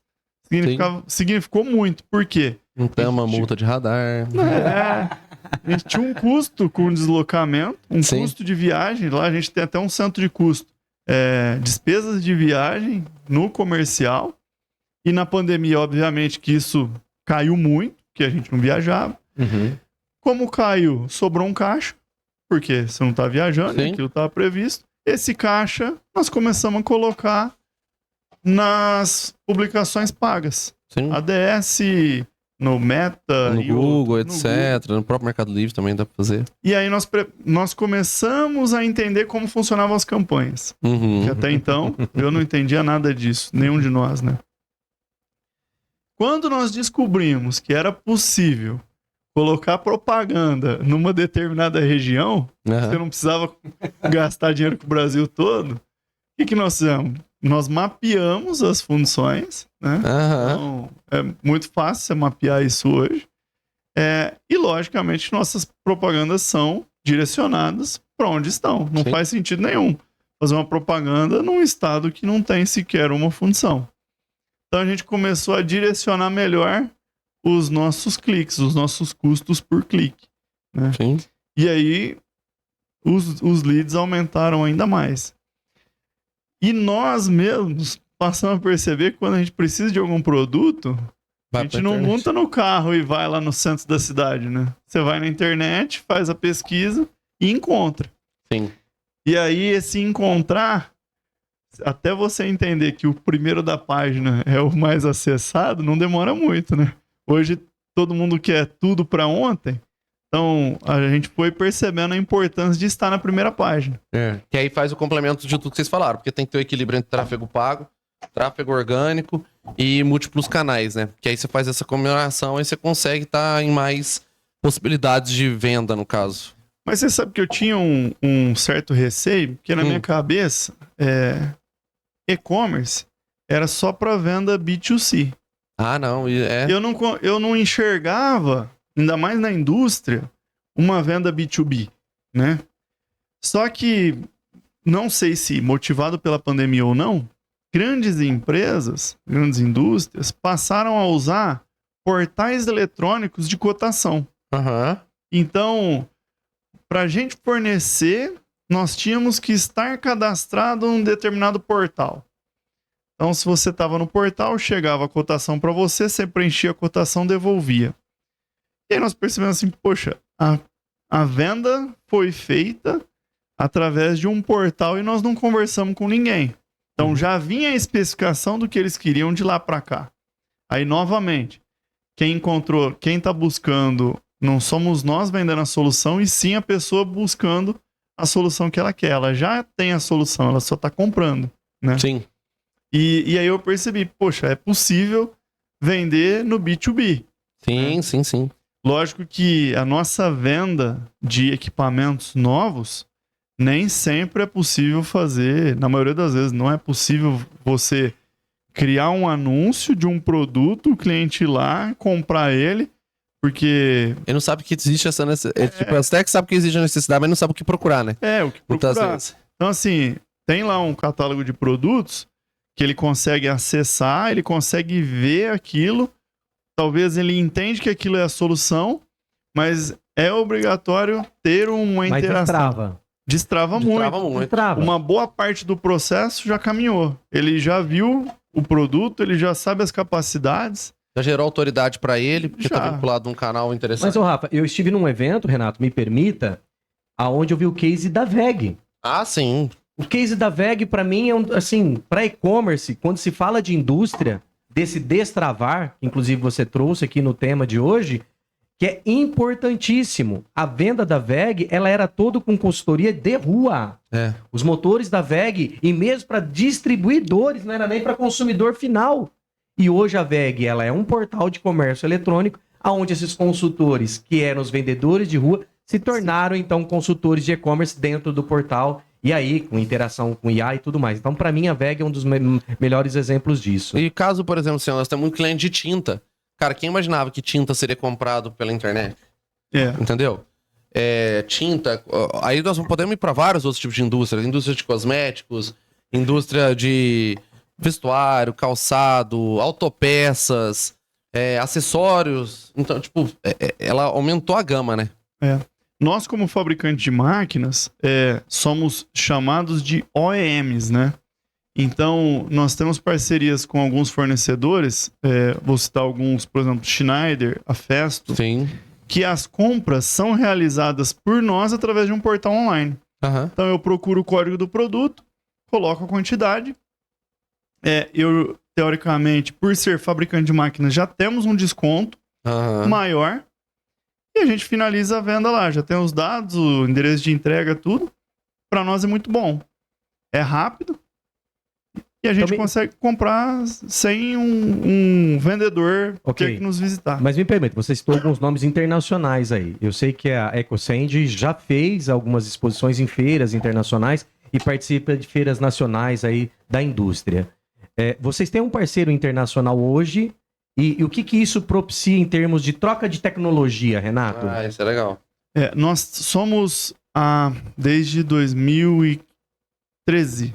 significou muito. Por quê? Não tem uma multa de radar. A gente tinha um custo com o deslocamento, Sim. custo de viagem. Lá a gente tem até um centro de custo. Despesas de viagem no comercial. E na pandemia, obviamente, que isso caiu muito, porque a gente não viajava. Uhum. Como caiu, sobrou um caixa, porque você não está viajando, Sim. aquilo estava previsto. Esse caixa nós começamos a colocar nas publicações pagas. Sim. ADS, no Meta, No e Google, outro, etc. No próprio Mercado Livre também dá pra fazer. E aí nós começamos a entender como funcionavam as campanhas. Uhum. Que até então eu não entendia nada disso, nenhum de nós, né? Quando nós descobrimos que era possível colocar propaganda numa determinada região, Aham. você não precisava gastar dinheiro com o Brasil todo, o que nós fizemos? Nós mapeamos as funções, né? Aham. Então, é muito fácil você mapear isso hoje. E, logicamente, nossas propagandas são direcionadas para onde estão. Não Sim. faz sentido nenhum fazer uma propaganda num estado que não tem sequer uma função. Então, a gente começou a direcionar melhor os nossos cliques, os nossos custos por clique. Né? Sim. E aí, os leads aumentaram ainda mais. E nós mesmos passamos a perceber que quando a gente precisa de algum produto, a gente não monta no carro e vai lá no centro da cidade, né? Você vai na internet, faz a pesquisa e encontra. Sim. E aí, esse encontrar, até você entender que o primeiro da página é o mais acessado, não demora muito, né? Hoje, todo mundo quer tudo para ontem. Então, a gente foi percebendo a importância de estar na primeira página. Que aí faz o complemento de tudo que vocês falaram, porque tem que ter o equilíbrio entre tráfego pago, tráfego orgânico e múltiplos canais, né? Que aí você faz essa combinação e você consegue estar em mais possibilidades de venda, no caso. Mas você sabe que eu tinha um certo receio, porque na minha cabeça, e-commerce era só para venda B2C. Ah, não. Eu não enxergava, ainda mais na indústria, uma venda B2B, né? Só que, não sei se motivado pela pandemia ou não, grandes empresas, grandes indústrias, passaram a usar portais eletrônicos de cotação. Aham. Então, para a gente fornecer, nós tínhamos que estar cadastrado em um determinado portal. Então, se você estava no portal, chegava a cotação para você, você preenchia a cotação, devolvia. E aí nós percebemos assim, poxa, a venda foi feita através de um portal e nós não conversamos com ninguém. Então já vinha a especificação do que eles queriam de lá para cá. Aí, novamente, quem está buscando, não somos nós vendendo a solução, e sim a pessoa buscando a solução que ela quer. Ela já tem a solução, ela só está comprando, né? Sim. E aí eu percebi, poxa, é possível vender no B2B. Sim, sim, sim. Lógico que a nossa venda de equipamentos novos nem sempre é possível fazer, na maioria das vezes não é possível você criar um anúncio de um produto, o cliente ir lá, comprar ele, porque... Ele não sabe que existe essa necessidade. Tipo, até que sabe que existe a necessidade, mas não sabe o que procurar, né? O que procurar. Então, assim, tem lá um catálogo de produtos que ele consegue acessar, ele consegue ver aquilo, talvez ele entende que aquilo é a solução, mas é obrigatório ter uma interação. Destrava muito. Destrava. Uma boa parte do processo já caminhou. Ele já viu o produto, ele já sabe as capacidades. Já gerou autoridade pra ele, porque Já. tá vinculado num canal interessante. Mas, ô Rafa, eu estive num evento, Renato, me permita, aonde eu vi o case da VEG. Ah, sim. O case da VEG, pra mim, é assim, para e-commerce, quando se fala de indústria, desse destravar, que inclusive você trouxe aqui no tema de hoje, que é importantíssimo. A venda da VEG, ela era toda com consultoria de rua. É. Os motores da VEG, e mesmo para distribuidores, não era nem para consumidor final. E hoje a VEG, ela é um portal de comércio eletrônico, onde esses consultores, que eram os vendedores de rua, se tornaram, então, consultores de e-commerce dentro do portal, e aí, com interação com IA e tudo mais. Então, para mim, a VEG é um dos melhores exemplos disso. E caso, por exemplo, assim, nós temos um cliente de tinta. Cara, quem imaginava que tinta seria comprado pela internet? Entendeu? Tinta. Aí nós podemos ir para vários outros tipos de indústrias. Indústria de cosméticos, indústria de vestuário, calçado, autopeças, acessórios. Então, tipo, ela aumentou a gama, né? Nós, como fabricante de máquinas, somos chamados de OEMs, né? Então, nós temos parcerias com alguns fornecedores, vou citar alguns, por exemplo, Schneider, a Festo, Sim. que as compras são realizadas por nós através de um portal online. Aham. Então, eu procuro o código do produto, coloco a quantidade. Eu, teoricamente, por ser fabricante de máquinas, já temos um desconto Aham. maior e a gente finaliza a venda lá. Já tem os dados, o endereço de entrega, tudo. Para nós é muito bom. É rápido. E a gente Também... consegue comprar sem um vendedor Ok. ter que nos visitar. Mas me permite, você citou alguns nomes internacionais aí. Eu sei que a EcoSend já fez algumas exposições em feiras internacionais e participa de feiras nacionais aí da indústria. Vocês têm um parceiro internacional hoje e o que isso propicia em termos de troca de tecnologia, Renato? Ah, isso é legal. Nós somos, desde 2013,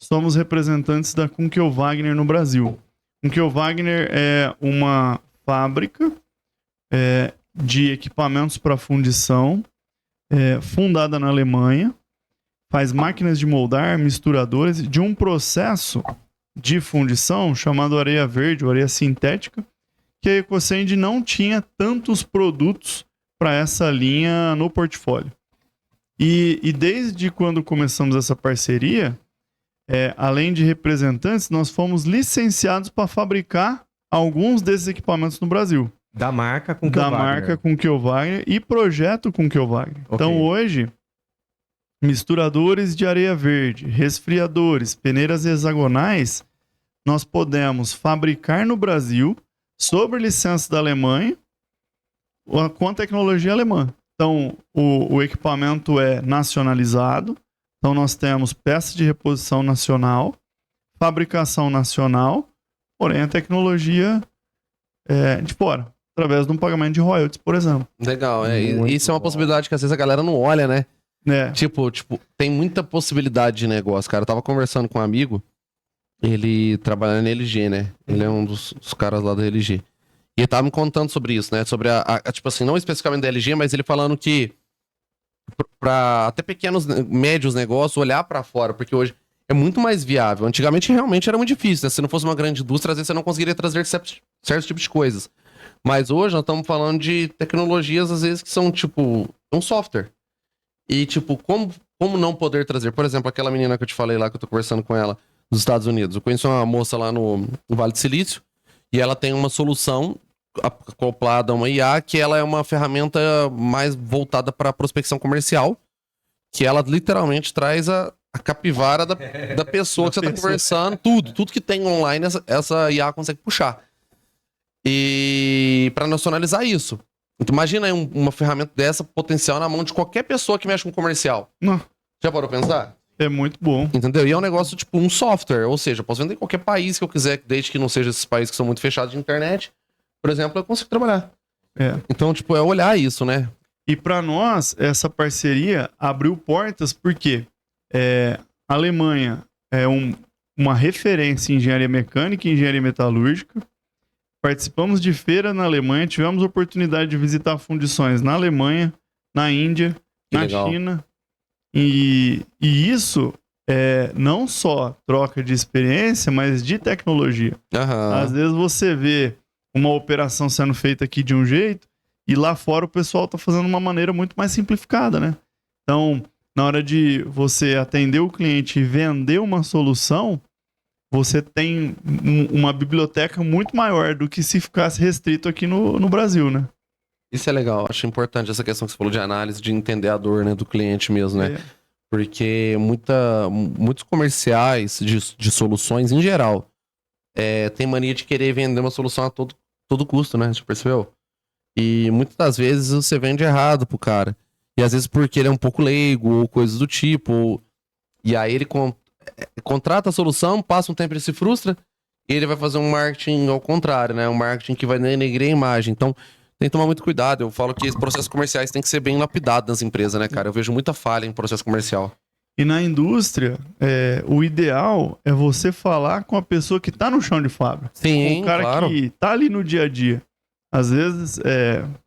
somos representantes da Kunkel Wagner no Brasil. Kunkel Wagner é uma fábrica de equipamentos para fundição, fundada na Alemanha, faz máquinas de moldar, misturadores, de um processo de fundição chamado areia verde ou areia sintética, que a Ecosend não tinha tantos produtos para essa linha no portfólio. E desde quando começamos essa parceria, além de representantes, nós fomos licenciados para fabricar alguns desses equipamentos no Brasil. Da marca com Da marca com Kiel-Wagner e projeto com Kiel-Wagner. Ok. Então hoje, misturadores de areia verde, resfriadores, peneiras hexagonais, nós podemos fabricar no Brasil, sob licença da Alemanha, com a tecnologia alemã. Então, o equipamento é nacionalizado. Então, nós temos peças de reposição nacional, fabricação nacional, porém a tecnologia de fora, através de um pagamento de royalties, por exemplo. Legal, Muito isso é uma bom. possibilidade que às vezes a galera não olha, né? Né? Tipo, tem muita possibilidade de negócio, cara. Eu tava conversando com um amigo, ele trabalha na LG, né? Ele é um dos caras lá da LG. E ele tava me contando sobre isso, né? Sobre tipo assim, não especificamente da LG, mas ele falando que pra até pequenos, médios negócios olhar pra fora, porque hoje é muito mais viável. Antigamente realmente era muito difícil, né? Se não fosse uma grande indústria, às vezes você não conseguiria trazer certos tipos de coisas. Mas hoje nós estamos falando de tecnologias, às vezes, que são tipo um software. E tipo, como não poder trazer? Por exemplo, aquela menina que eu te falei lá, que eu tô conversando com ela, dos Estados Unidos. Eu conheci uma moça lá no Vale do Silício, e ela tem uma solução acoplada a uma IA, que ela é uma ferramenta mais voltada para prospecção comercial, que ela literalmente traz a capivara da pessoa que você está conversando, tudo que tem online, essa IA consegue puxar. E para nacionalizar isso. Então, imagina aí uma ferramenta dessa potencial na mão de qualquer pessoa que mexe com comercial. Não, Já parou pra pensar? é muito bom. Entendeu? E é um negócio tipo um software, ou seja, eu posso vender em qualquer país que eu quiser, desde que não seja esses países que são muito fechados de internet. Por exemplo, eu consigo trabalhar. Então, tipo, é olhar isso, né? E para nós, essa parceria abriu portas porque a Alemanha é uma referência em engenharia mecânica e engenharia metalúrgica. Participamos de feira na Alemanha, tivemos a oportunidade de visitar fundições na Alemanha, na Índia, Que na legal. China. E isso não só troca de experiência, mas de tecnologia. Aham. Às vezes você vê uma operação sendo feita aqui de um jeito e lá fora o pessoal tá fazendo de uma maneira muito mais simplificada, né? Então, na hora de você atender o cliente e vender uma solução, você tem uma biblioteca muito maior do que se ficasse restrito aqui no Brasil, né? Isso é legal, acho importante essa questão que você falou de análise, de entender a dor, né, do cliente mesmo, né? Porque muitos comerciais de soluções em geral tem mania de querer vender uma solução a todo custo, né? Você percebeu? E muitas das vezes você vende errado pro cara. E às vezes porque ele é um pouco leigo ou coisas do tipo. E aí ele contrata a solução, passa um tempo ele se frustra e ele vai fazer um marketing ao contrário, né? Um marketing que vai denegrir a imagem. Então tem que tomar muito cuidado. Eu falo que esses processos comerciais têm que ser bem lapidados nas empresas, né, cara? Eu vejo muita falha em processo comercial. E na indústria, o ideal é você falar com a pessoa que tá no chão de fábrica. Sim, O cara claro. que tá ali no dia a dia. Às vezes,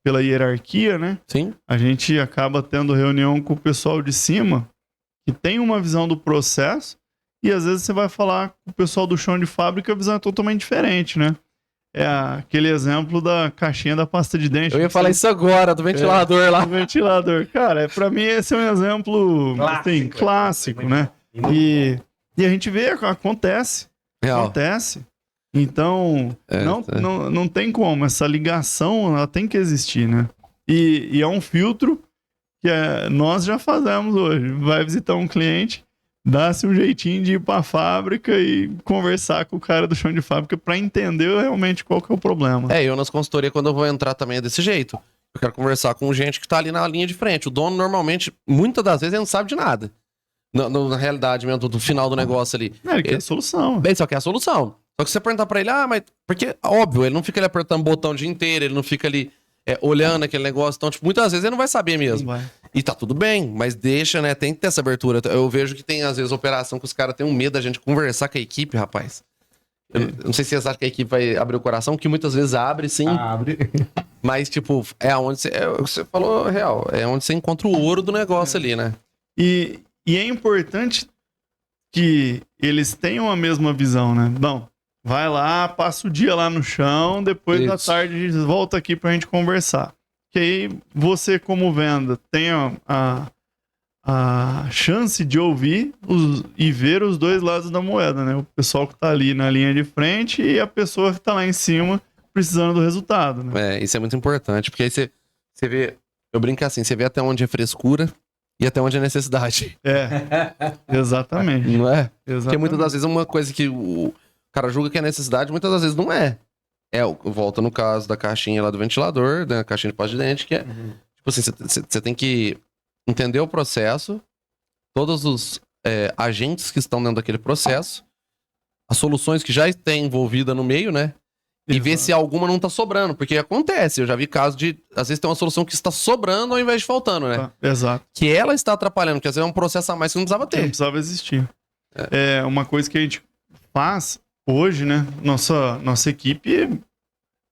pela hierarquia, né? Sim. A gente acaba tendo reunião com o pessoal de cima que tem uma visão do processo e às vezes você vai falar com o pessoal do chão de fábrica, a visão é totalmente diferente, né? É aquele exemplo da caixinha da pasta de dente. Eu ia falar isso agora, do ventilador lá. Do ventilador. Cara, pra mim esse é um exemplo clássico, né? E a gente vê, acontece. Real. Acontece. Então, não tem como. Essa ligação, ela tem que existir, né? E é um filtro que nós já fazemos hoje. Vai visitar um cliente, dá-se um jeitinho de ir pra fábrica e conversar com o cara do chão de fábrica pra entender realmente qual que é o problema. Eu nas consultorias, quando eu vou entrar também é desse jeito. Eu quero conversar com gente que tá ali na linha de frente. O dono, normalmente, muitas das vezes, ele não sabe de nada. Na realidade mesmo, do final do negócio ali. Ele quer a solução. Ele só quer a solução. Só que você perguntar pra ele, mas... Porque, óbvio, ele não fica ali apertando botão o dia inteiro, ele não fica ali olhando aquele negócio. Então, tipo, muitas vezes ele não vai saber mesmo. Vai. E tá tudo bem, mas deixa, né? Tem que ter essa abertura. Eu vejo que tem, às vezes, operação que os caras têm um medo da gente conversar com a equipe, rapaz. Eu não sei se vocês acham que a equipe vai abrir o coração, que muitas vezes abre, sim. Abre. Mas, tipo, é onde você... É o que você falou real. É onde você encontra o ouro do negócio ali, né? E é importante que eles tenham a mesma visão, né? Não, vai lá, passa o dia lá no chão, depois da Isso. tarde volta aqui pra gente conversar. Que aí você, como venda, tem a chance de ouvir e ver os dois lados da moeda, né? O pessoal que tá ali na linha de frente e a pessoa que tá lá em cima precisando do resultado, né? Isso é muito importante, porque aí você vê... Eu brinco assim, você vê até onde é frescura e até onde é necessidade. Exatamente. Não é? Porque Exatamente. muitas das vezes uma coisa que o cara julga que é necessidade, muitas das vezes não é. Volta no caso da caixinha lá do ventilador, da caixinha de pasta de dente, que é... Tipo assim, você tem que entender o processo, todos os agentes que estão dentro daquele processo, as soluções que já têm envolvida no meio, né? E ver se alguma não tá sobrando, porque acontece, eu já vi casos de, às vezes tem uma solução que está sobrando ao invés de faltando, né? Exato. Que ela está atrapalhando, que às vezes é um processo a mais que não precisava Que não ter. precisava existir. É uma coisa que a gente faz hoje, né? Nossa equipe,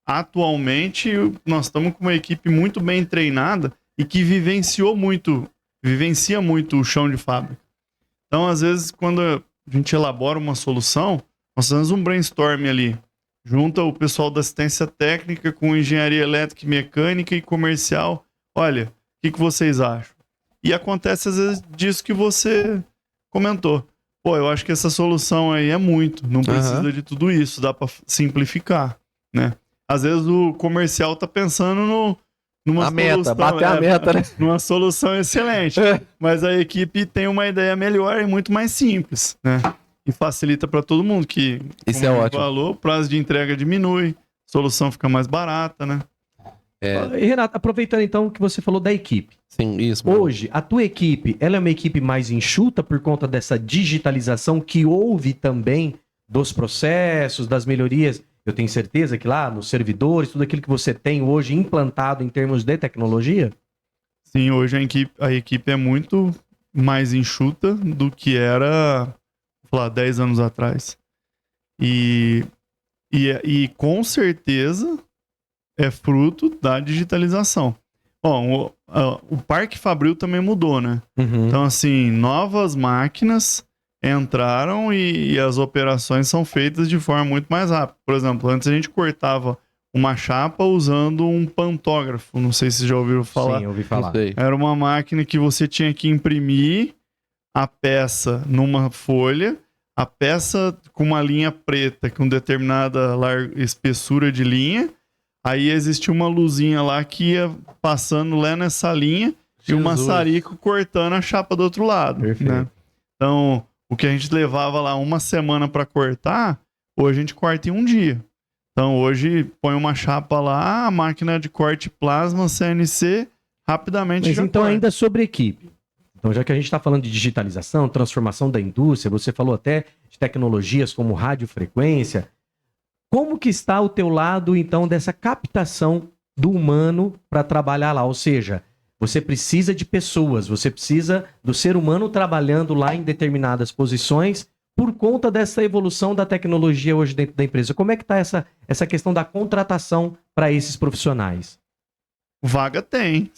atualmente, nós estamos com uma equipe muito bem treinada e que vivencia muito o chão de fábrica. Então, às vezes, quando a gente elabora uma solução, nós fazemos um brainstorm ali. Junta o pessoal da assistência técnica com engenharia elétrica e mecânica e comercial. Olha, o que vocês acham? E acontece às vezes disso que você comentou. Pô, eu acho que essa solução aí é muito. Não precisa de tudo isso. Dá pra simplificar, né? Às vezes o comercial tá pensando numa solução... bater a meta, né? Numa solução excelente. Mas a equipe tem uma ideia melhor e muito mais simples, né? E facilita para todo mundo, que, Isso como é a gente ótimo. falou, o prazo de entrega diminui, solução fica mais barata, né? E, Renato, aproveitando então que você falou da equipe. Sim, isso. Hoje, a tua equipe, ela é uma equipe mais enxuta por conta dessa digitalização que houve também dos processos, das melhorias? Eu tenho certeza que lá nos servidores, tudo aquilo que você tem hoje implantado em termos de tecnologia? Sim, hoje a equipe é muito mais enxuta do que era, vou falar, 10 anos atrás. E com certeza é fruto da digitalização. Bom, o Parque Fabril também mudou, né? Então, assim, novas máquinas entraram e as operações são feitas de forma muito mais rápida. Por exemplo, antes a gente cortava uma chapa usando um pantógrafo. Não sei se vocês já ouviram falar. Sim, eu ouvi falar. Era uma máquina que você tinha que imprimir a peça numa folha, a peça com uma linha preta, com determinada espessura de linha. Aí existia uma luzinha lá que ia passando lá nessa linha e o maçarico cortando a chapa do outro lado. Perfeito. Né? Então, o que a gente levava lá uma semana para cortar, hoje a gente corta em um dia. Então, hoje põe uma chapa lá, a máquina de corte plasma, CNC, rapidamente Mas já então, corta. ainda sobre equipe. Então, já que a gente está falando de digitalização, transformação da indústria, você falou até de tecnologias como radiofrequência. Como que está o teu lado, então, dessa captação do humano para trabalhar lá? Ou seja, você precisa de pessoas, você precisa do ser humano trabalhando lá em determinadas posições por conta dessa evolução da tecnologia hoje dentro da empresa. Como é que está essa questão da contratação para esses profissionais? Vaga tem.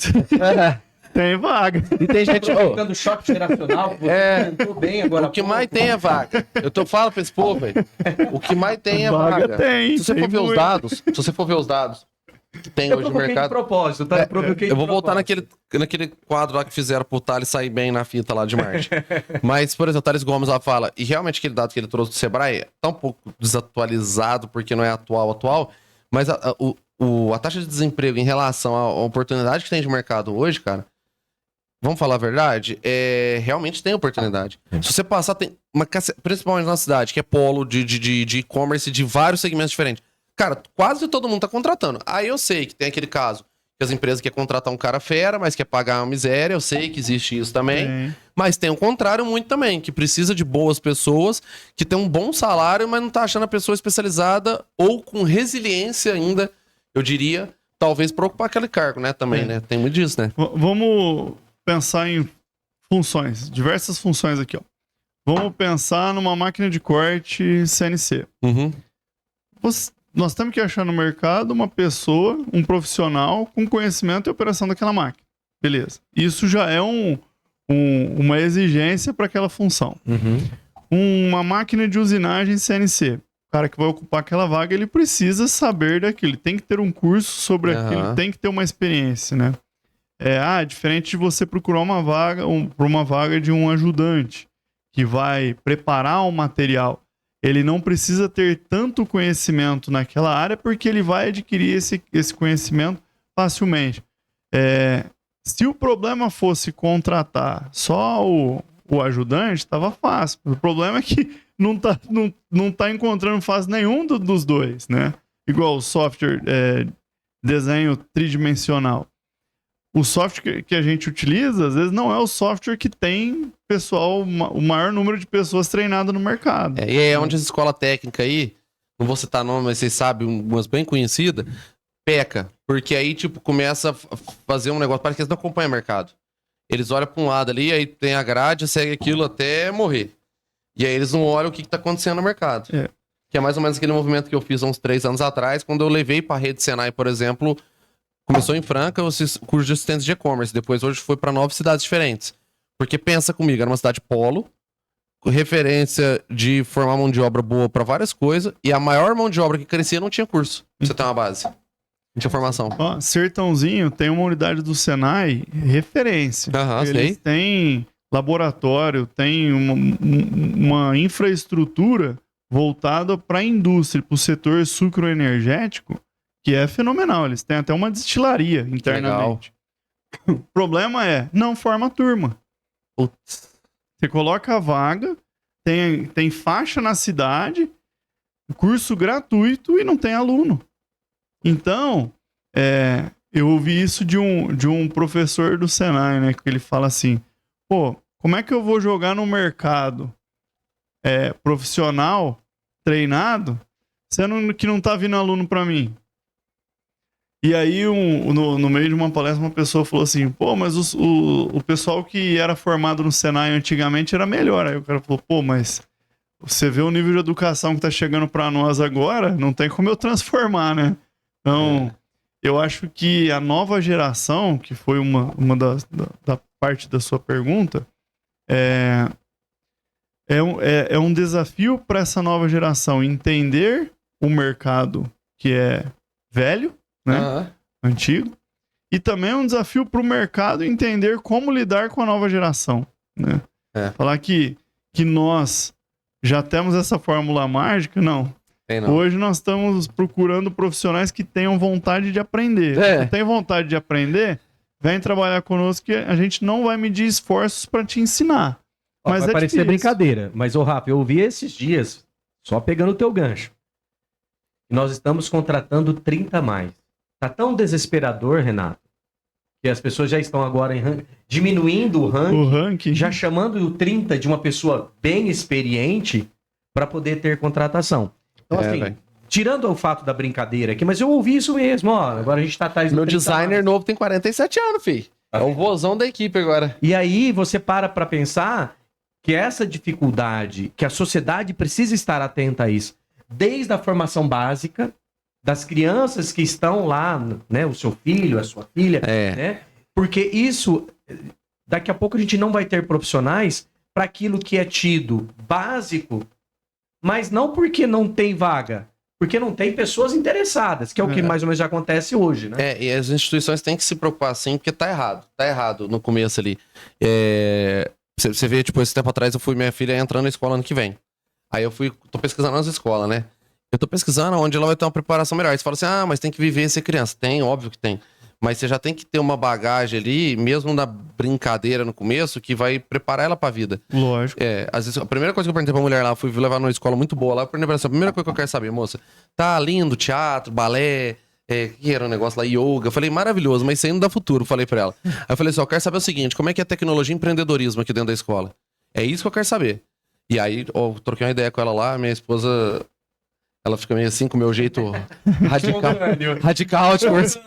Tem vaga. E tem gente... Aproveitando o choque geracional, você comentou bem agora. O que mais tem é vaga. Falo pra esse povo, velho. O que mais tem é vaga. Tem. Se você for ver os dados, que tem Eu hoje no provoquei de mercado... propósito, tá? Eu vou voltar naquele quadro lá que fizeram pro Thales sair bem na fita lá de Marte. Mas, por exemplo, o Thales Gomes lá fala, e realmente aquele dado que ele trouxe do Sebrae tá um pouco desatualizado, porque não é atual, mas a taxa de desemprego em relação à oportunidade que tem de mercado hoje, cara, vamos falar a verdade, realmente tem oportunidade. Se você passar, tem principalmente na cidade, que é polo de e-commerce de vários segmentos diferentes. Cara, quase todo mundo tá contratando. Aí eu sei que tem aquele caso que as empresas querem contratar um cara fera, mas quer pagar uma miséria. Eu sei que existe isso também. Mas tem o contrário muito também, que precisa de boas pessoas, que tem um bom salário, mas não tá achando a pessoa especializada ou com resiliência ainda, eu diria, talvez para ocupar aquele cargo, né? Também, né? Tem muito disso, né? Vamos pensar em funções, diversas funções aqui, ó. Vamos pensar numa máquina de corte CNC. Uhum. nós temos que achar no mercado uma pessoa, um profissional com conhecimento e operação daquela máquina. Beleza. Isso já é uma exigência para aquela função. Uma máquina de usinagem CNC. O cara que vai ocupar aquela vaga, ele precisa saber daquilo. Ele tem que ter um curso sobre aquilo, tem que ter uma experiência, né? Diferente de você procurar uma vaga, para uma vaga de um ajudante que vai preparar um material. Ele não precisa ter tanto conhecimento naquela área porque ele vai adquirir esse conhecimento facilmente. Se o problema fosse contratar só o ajudante, estava fácil. O problema é que não tá encontrando fase nenhum dos dois, né? Igual o software desenho tridimensional. O software que a gente utiliza, às vezes, não é o software que tem o maior número de pessoas treinadas no mercado. E é onde as escolas técnicas aí, não vou citar nome, mas vocês sabem, umas bem conhecidas, peca. Porque aí, tipo, começa a fazer um negócio, parece que eles não acompanham o mercado. Eles olham para um lado ali, aí tem a grade, segue aquilo até morrer. E aí eles não olham o que tá acontecendo no mercado. Que é mais ou menos aquele movimento que eu fiz há uns 3 anos atrás, quando eu levei para a rede Senai, por exemplo. Começou em Franca, o curso de assistentes de e-commerce. Depois, hoje, foi para 9 cidades diferentes. Porque pensa comigo, era uma cidade polo, com referência de formar mão de obra boa para várias coisas, e a maior mão de obra que crescia não tinha curso. Pra você ter uma base. Não tinha formação. Sertãozinho tem uma unidade do Senai referência. Eles têm laboratório, tem uma infraestrutura voltada para a indústria, para o setor sucroenergético, que é fenomenal. Eles têm até uma destilaria internamente. O problema não forma turma. Putz. Você coloca a vaga, tem faixa na cidade, curso gratuito e não tem aluno. Então, eu ouvi isso de um professor do Senai, né? Que ele fala assim, como é que eu vou jogar no mercado profissional, treinado, sendo que não tá vindo aluno para mim? E aí, no meio de uma palestra, uma pessoa falou assim, mas o pessoal que era formado no Senai antigamente era melhor. Aí o cara falou, mas você vê o nível de educação que tá chegando para nós agora, não tem como eu transformar, né? Então, eu acho que a nova geração, que foi uma da parte da sua pergunta, é um desafio para essa nova geração entender o mercado que é velho, né? Antigo. E também é um desafio para o mercado entender como lidar com a nova geração, né? Falar que nós já temos essa fórmula mágica, não. Hoje nós estamos procurando profissionais que tenham vontade de aprender. Se tem vontade de aprender, vem trabalhar conosco que a gente não vai medir esforços para te ensinar. Mas vai parecer difícil. Brincadeira, mas, Rafa, eu ouvi esses dias, só pegando o teu gancho, nós estamos contratando 30 a mais. Tá tão desesperador, Renato, que as pessoas já estão agora diminuindo o ranking, já chamando o 30 de uma pessoa bem experiente para poder ter contratação. Então, assim, tirando o fato da brincadeira aqui, mas eu ouvi isso mesmo, agora a gente tá atrás do Meu designer novo tem 47 anos, filho. É um vozão da equipe agora. E aí você para pensar que essa dificuldade, que a sociedade precisa estar atenta a isso, desde a formação básica, das crianças que estão lá, né, o seu filho, a sua filha, né? Porque isso, daqui a pouco a gente não vai ter profissionais para aquilo que é tido básico, mas não porque não tem vaga, porque não tem pessoas interessadas, que é o que mais ou menos já acontece hoje, né? E as instituições têm que se preocupar sim, porque tá errado no começo ali. Você vê, tipo, esse tempo atrás minha filha entrando na escola ano que vem. Aí tô pesquisando nas escolas, né? Eu tô pesquisando onde ela vai ter uma preparação melhor. Aí você fala assim, mas tem que viver e ser criança. Tem, óbvio que tem. Mas você já tem que ter uma bagagem ali, mesmo na brincadeira no começo, que vai preparar ela pra vida. Lógico. Às vezes, a primeira coisa que eu perguntei pra mulher lá, fui levar numa escola muito boa lá, eu perguntei pra ela, a primeira coisa que eu quero saber, moça, tá lindo, teatro, balé, que era um negócio lá, yoga. Eu falei, maravilhoso, mas isso aí não dá futuro, falei pra ela. Aí eu falei assim, eu quero saber o seguinte, como é que é tecnologia e empreendedorismo aqui dentro da escola? É isso que eu quero saber. E aí, troquei uma ideia com ela lá, minha esposa... Ela fica meio assim, com o meu jeito radical de conversa.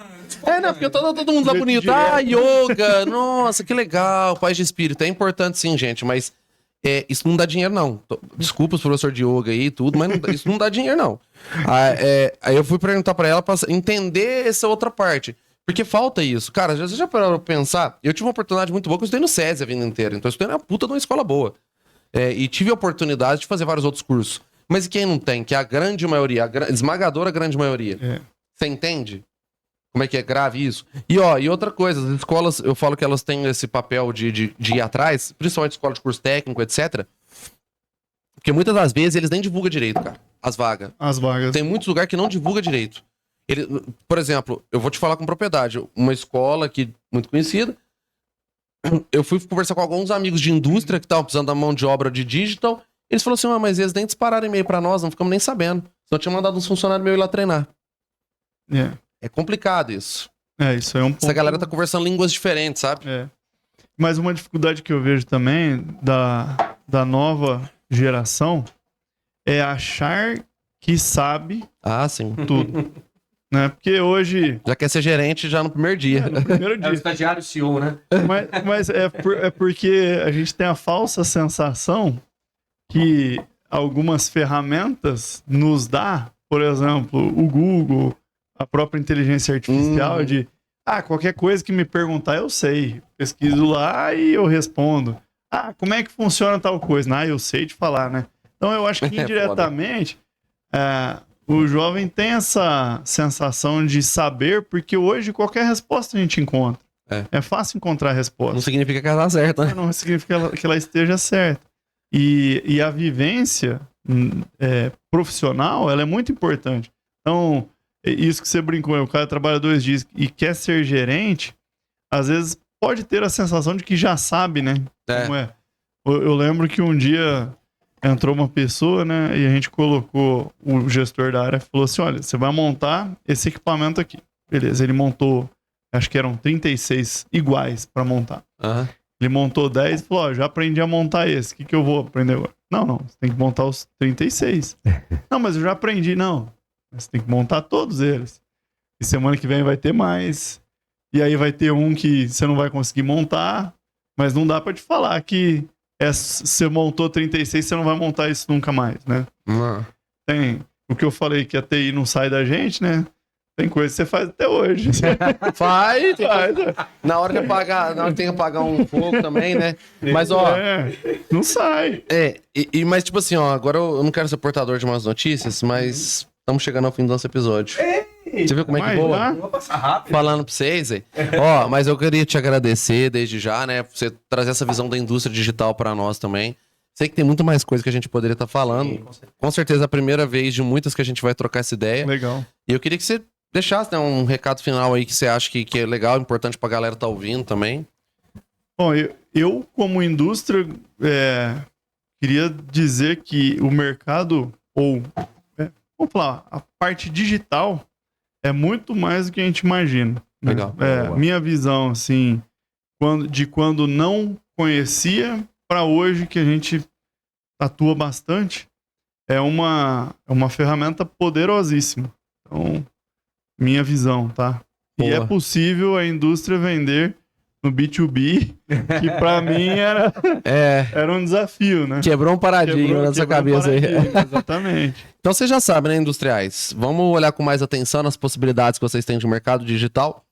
Não, porque todo mundo lá bonito. Yoga, nossa, que legal, paz de espírito. É importante sim, gente, mas Isso não dá dinheiro, não. Desculpa os professor de yoga aí e tudo, mas isso não dá dinheiro, não. Aí eu fui perguntar pra ela pra entender essa outra parte. Porque falta isso. Cara, você já parou pra pensar? Eu tive uma oportunidade muito boa que eu estudei no SESI a vida inteira. Então eu estudei na puta de uma escola boa. E tive a oportunidade de fazer vários outros cursos. Mas quem não tem? Que é a grande maioria, a esmagadora grande maioria. Você entende? Como é que é grave isso? E outra coisa, as escolas, eu falo que elas têm esse papel de ir atrás, principalmente escola de curso técnico, etc. Porque muitas das vezes eles nem divulgam direito, cara, as vagas. As vagas. Tem muitos lugares que não divulga direito. Por exemplo, eu vou te falar com propriedade, uma escola aqui muito conhecida, eu fui conversar com alguns amigos de indústria que estavam precisando da mão de obra de digital, eles falaram assim, mas eles nem dispararam e-mail pra nós, não ficamos nem sabendo. Só tinha mandado uns funcionários meus ir lá treinar. É complicado isso. Isso é um ponto. Essa galera tá conversando línguas diferentes, sabe? Mas uma dificuldade que eu vejo também da nova geração é achar que sabe Sim. tudo. Né? Porque hoje... Já quer ser gerente já no primeiro dia. No primeiro É o dia. estagiário CEO, né? Mas é porque a gente tem a falsa sensação que algumas ferramentas nos dá, por exemplo, o Google, a própria inteligência artificial, de qualquer coisa que me perguntar eu sei. Pesquiso lá e eu respondo. Como é que funciona tal coisa? Eu sei te falar, né? Então eu acho que indiretamente o jovem tem essa sensação de saber, porque hoje qualquer resposta a gente encontra. É fácil encontrar a resposta. Não significa que ela tá certa, né? Não significa que ela esteja certa. E a vivência profissional, ela é muito importante. Então, isso que você brincou, o cara trabalha 2 dias e quer ser gerente, às vezes pode ter a sensação de que já sabe, né? Como é. Eu lembro que um dia entrou uma pessoa, né? E a gente colocou, o gestor da área falou assim, olha, você vai montar esse equipamento aqui. Beleza, ele montou, acho que eram 36 iguais para montar. Ele montou 10 e falou, já aprendi a montar esse, o que eu vou aprender agora? Não, você tem que montar os 36. Não, mas eu já aprendi, não. Você tem que montar todos eles. E semana que vem vai ter mais. E aí vai ter um que você não vai conseguir montar, mas não dá pra te falar que você montou 36, você não vai montar isso nunca mais, né? Tem o que eu falei, que a TI não sai da gente, né? Tem coisa que você faz até hoje. Faz. Na hora que tem que apagar um fogo também, né? Mas, não sai. Mas, tipo assim, agora eu não quero ser portador de umas notícias, mas estamos chegando ao fim do nosso episódio. Você viu como é que boa? Vou passar rápido. Falando pra vocês, mas eu queria te agradecer desde já, né? Por você trazer essa visão da indústria digital pra nós também. Sei que tem muito mais coisa que a gente poderia estar falando. Sim, com certeza é a primeira vez de muitas que a gente vai trocar essa ideia. Legal. E eu queria que você deixasse, né, um recado final aí que você acha que é legal, importante pra galera estar ouvindo também. Bom, eu como indústria, queria dizer que o mercado, vamos falar, a parte digital é muito mais do que a gente imagina. Né? Legal. Minha visão, assim, quando não conhecia para hoje que a gente atua bastante, é uma ferramenta poderosíssima. Então, minha visão, tá? Boa. E é possível a indústria vender no B2B, que pra mim era um desafio, né? Quebrou um paradigma na sua cabeça aí. Exatamente. Então você já sabe, né, industriais? Vamos olhar com mais atenção nas possibilidades que vocês têm de mercado digital,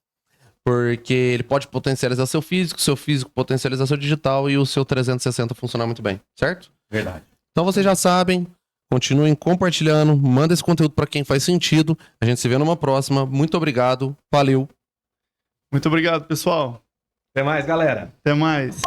porque ele pode potencializar seu físico potencializar seu digital e o seu 360 funcionar muito bem, certo? Verdade. Então vocês já sabem, continuem compartilhando, manda esse conteúdo para quem faz sentido. A gente se vê numa próxima. Muito obrigado. Valeu. Muito obrigado, pessoal. Até mais, galera. Até mais.